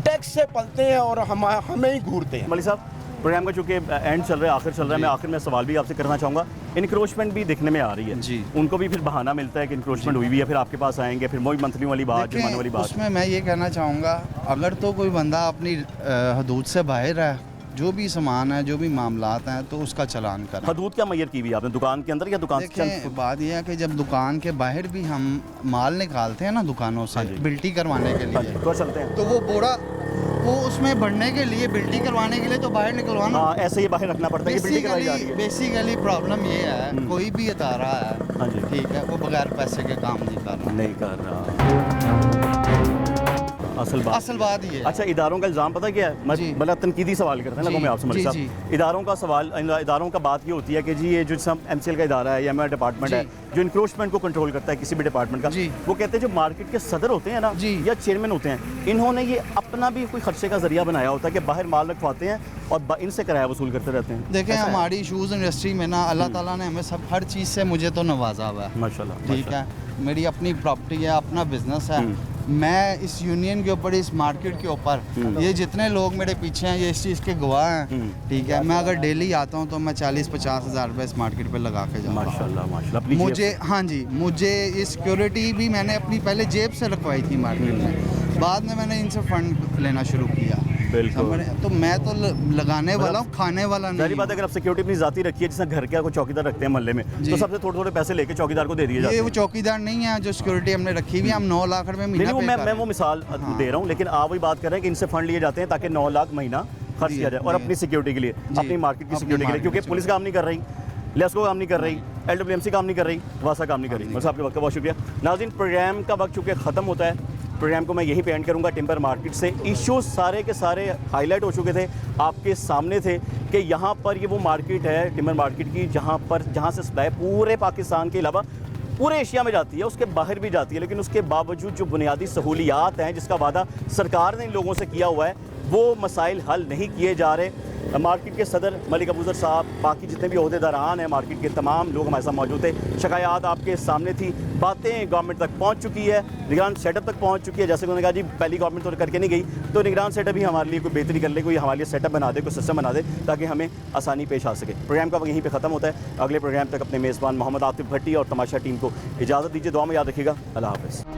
टैक्स से पलते हैं और हमें ही घूरते हैं। मलिक साहब, प्रोग्राम का चूँकि एंड चल रहा है, आखिर चल रहा है, मैं आखिर में सवाल भी आपसे करना चाहूँगा। इनक्रोचमेंट भी दिखने में आ रही है जी, उनको भी फिर बहाना मिलता है कि इनक्रोचमेंट हुई भी है, फिर आपके पास आएंगे, फिर वही मंथली वाली बात, जुर्माने वाली बात। उसमें मैं ये कहना चाहूँगा, अगर तो कोई बंदा अपनी हदूद से बाहर है, जो भी सामान है, जो भी मामलात हैं, तो उसका चालान करें। हदूद क्या मैयर की हुई आपने, दुकान के अंदर या दुकान से? बात यह है कि जब दुकान के बाहर भी हम माल निकालते हैं ना दुकानों से बिल्टी करवाने के लिए, तो चलते हैं, तो वो बोरा वो उसमें भरने के लिए, बिल्टी करवाने के लिए तो बाहर निकलवाना, ऐसे ही बाहर रखना पड़ता है। बेसिकली प्रॉब्लम ये है, कोई भी अदारा है, ठीक है, वो बगैर पैसे के काम नहीं कर रहा। असल बात ये है। अच्छा, इदारों का इल्ज़ाम पता क्या है, मतलब तनकीदी सवाल करते हैं ना मैं आपसे मलिक साहब। इदारों का सवाल, इदारों का बात ये होती है कि जी ये जो MCL का इदारा है या हमारा डिपार्टमेंट है जो इंक्रोचमेंट को कंट्रोल करता है किसी भी डिपार्टमेंट का, वो कहते हैं जो मार्केट के सदर होते हैं ना या चेयरमैन होते हैं, इन्होंने ये अपना भी कोई खर्चे का जरिया बनाया होता है कि बाहर माल रखवाते हैं और इनसे किराया वसूल करते रहते हैं। देखें, हमारी शूज़ इंडस्ट्री में ना अल्लाह ताला ने हमें सब हर चीज़ से मुझे तो नवाजा हुआ है माशाल्लाह, ठीक है। मेरी अपनी प्रॉपर्टी है, अपना बिजनेस है, मैं इस यूनियन के ऊपर, इस मार्केट के ऊपर, ये जितने लोग मेरे पीछे हैं ये इस चीज़ के गवाह हैं, ठीक है। मैं अगर डेली आता हूँ तो मैं 40-50 हज़ार रुपये इस मार्केट पे लगा के जाता हूँ। माशाल्लाह। मुझे, हाँ जी, मुझे ये सिक्योरिटी भी मैंने अपनी पहले जेब से रखवाई थी मार्केट में, बाद में मैंने इनसे फंड लेना शुरू किया। बिल्कुल, तो मैं तो लगाने वाला हूँ, खाने वाला नहीं। बात, अगर आप सिक्योरिटी अपनी जाती रखी है, जिसने घर के कोई चौकीदार रखते हैं मोहल्ले में, तो सबसे थोड़े पैसे लेके चौकीदार को दे दिए जाते हैं। ये वो चौकीदार नहीं है जो सिक्योरिटी हमने रखी हुई, हम 9 लाख रुपए महीना पे मैं वो मिसाल दे रहा हूँ, लेकिन आप वही बात कर रहे हैं कि इनसे फंड लिए जाते हैं ताकि 9 लाख महीना खर्च किया जाए और अपनी सिक्योरिटी के लिए, अपनी मार्केट की सिक्योरिटी के लिए, क्योंकि पुलिस काम नहीं कर रही, लेस्को काम नहीं कर रही, LWMC काम नहीं कर रही, वासा काम नहीं कर रही। बस आपके वक्त का बहुत शुक्रिया। नाज़रीन, प्रोग्राम का वक्त चूँकि ख़त्म होता है, प्रोग्राम को मैं यही पे एंड करूँगा। टिम्बर मार्केट से इश्यूज सारे के सारे हाईलाइट हो चुके थे, आपके सामने थे कि यहाँ पर ये वो मार्केट है टिम्बर मार्केट की जहाँ से सप्लाई पूरे पाकिस्तान के अलावा पूरे एशिया में जाती है, उसके बाहर भी जाती है, लेकिन उसके बावजूद जो बुनियादी सहूलियात हैं जिसका वादा सरकार ने इन लोगों से किया हुआ है वो मसाइल हल नहीं किए जा रहे। मार्केट के सदर मलिक अबूज़र साहब, बाकी जितने भी अहदेदारान हैं मार्केट के तमाम लोग हमारे साथ मौजूद थे। शिकायत आपके सामने थी, बातें गवर्नमेंट तक पहुँच चुकी है, निगरान सेटअप तक पहुँच चुकी है। जैसे उन्होंने कहा जी पहली गवर्नमेंट तो करके नहीं गई, तो निगरान सेटअप ही हमारे लिए कोई बेहतरी कर ले, कोई हमारे लिए सेटअप बना दे, कोई सिस्टम बना दे ताकि हमें आसानी पेश आ सके। प्रोग्राम का यहीं पर ख़त्म होता है। अगले प्रोग्राम तक अपने मेज़बान मोहम्मद आतिफ भट्टी और तमाशा टीम को इजाज़त दीजिए। दुआ में याद रखिएगा। अल्लाह हाफ़िज़।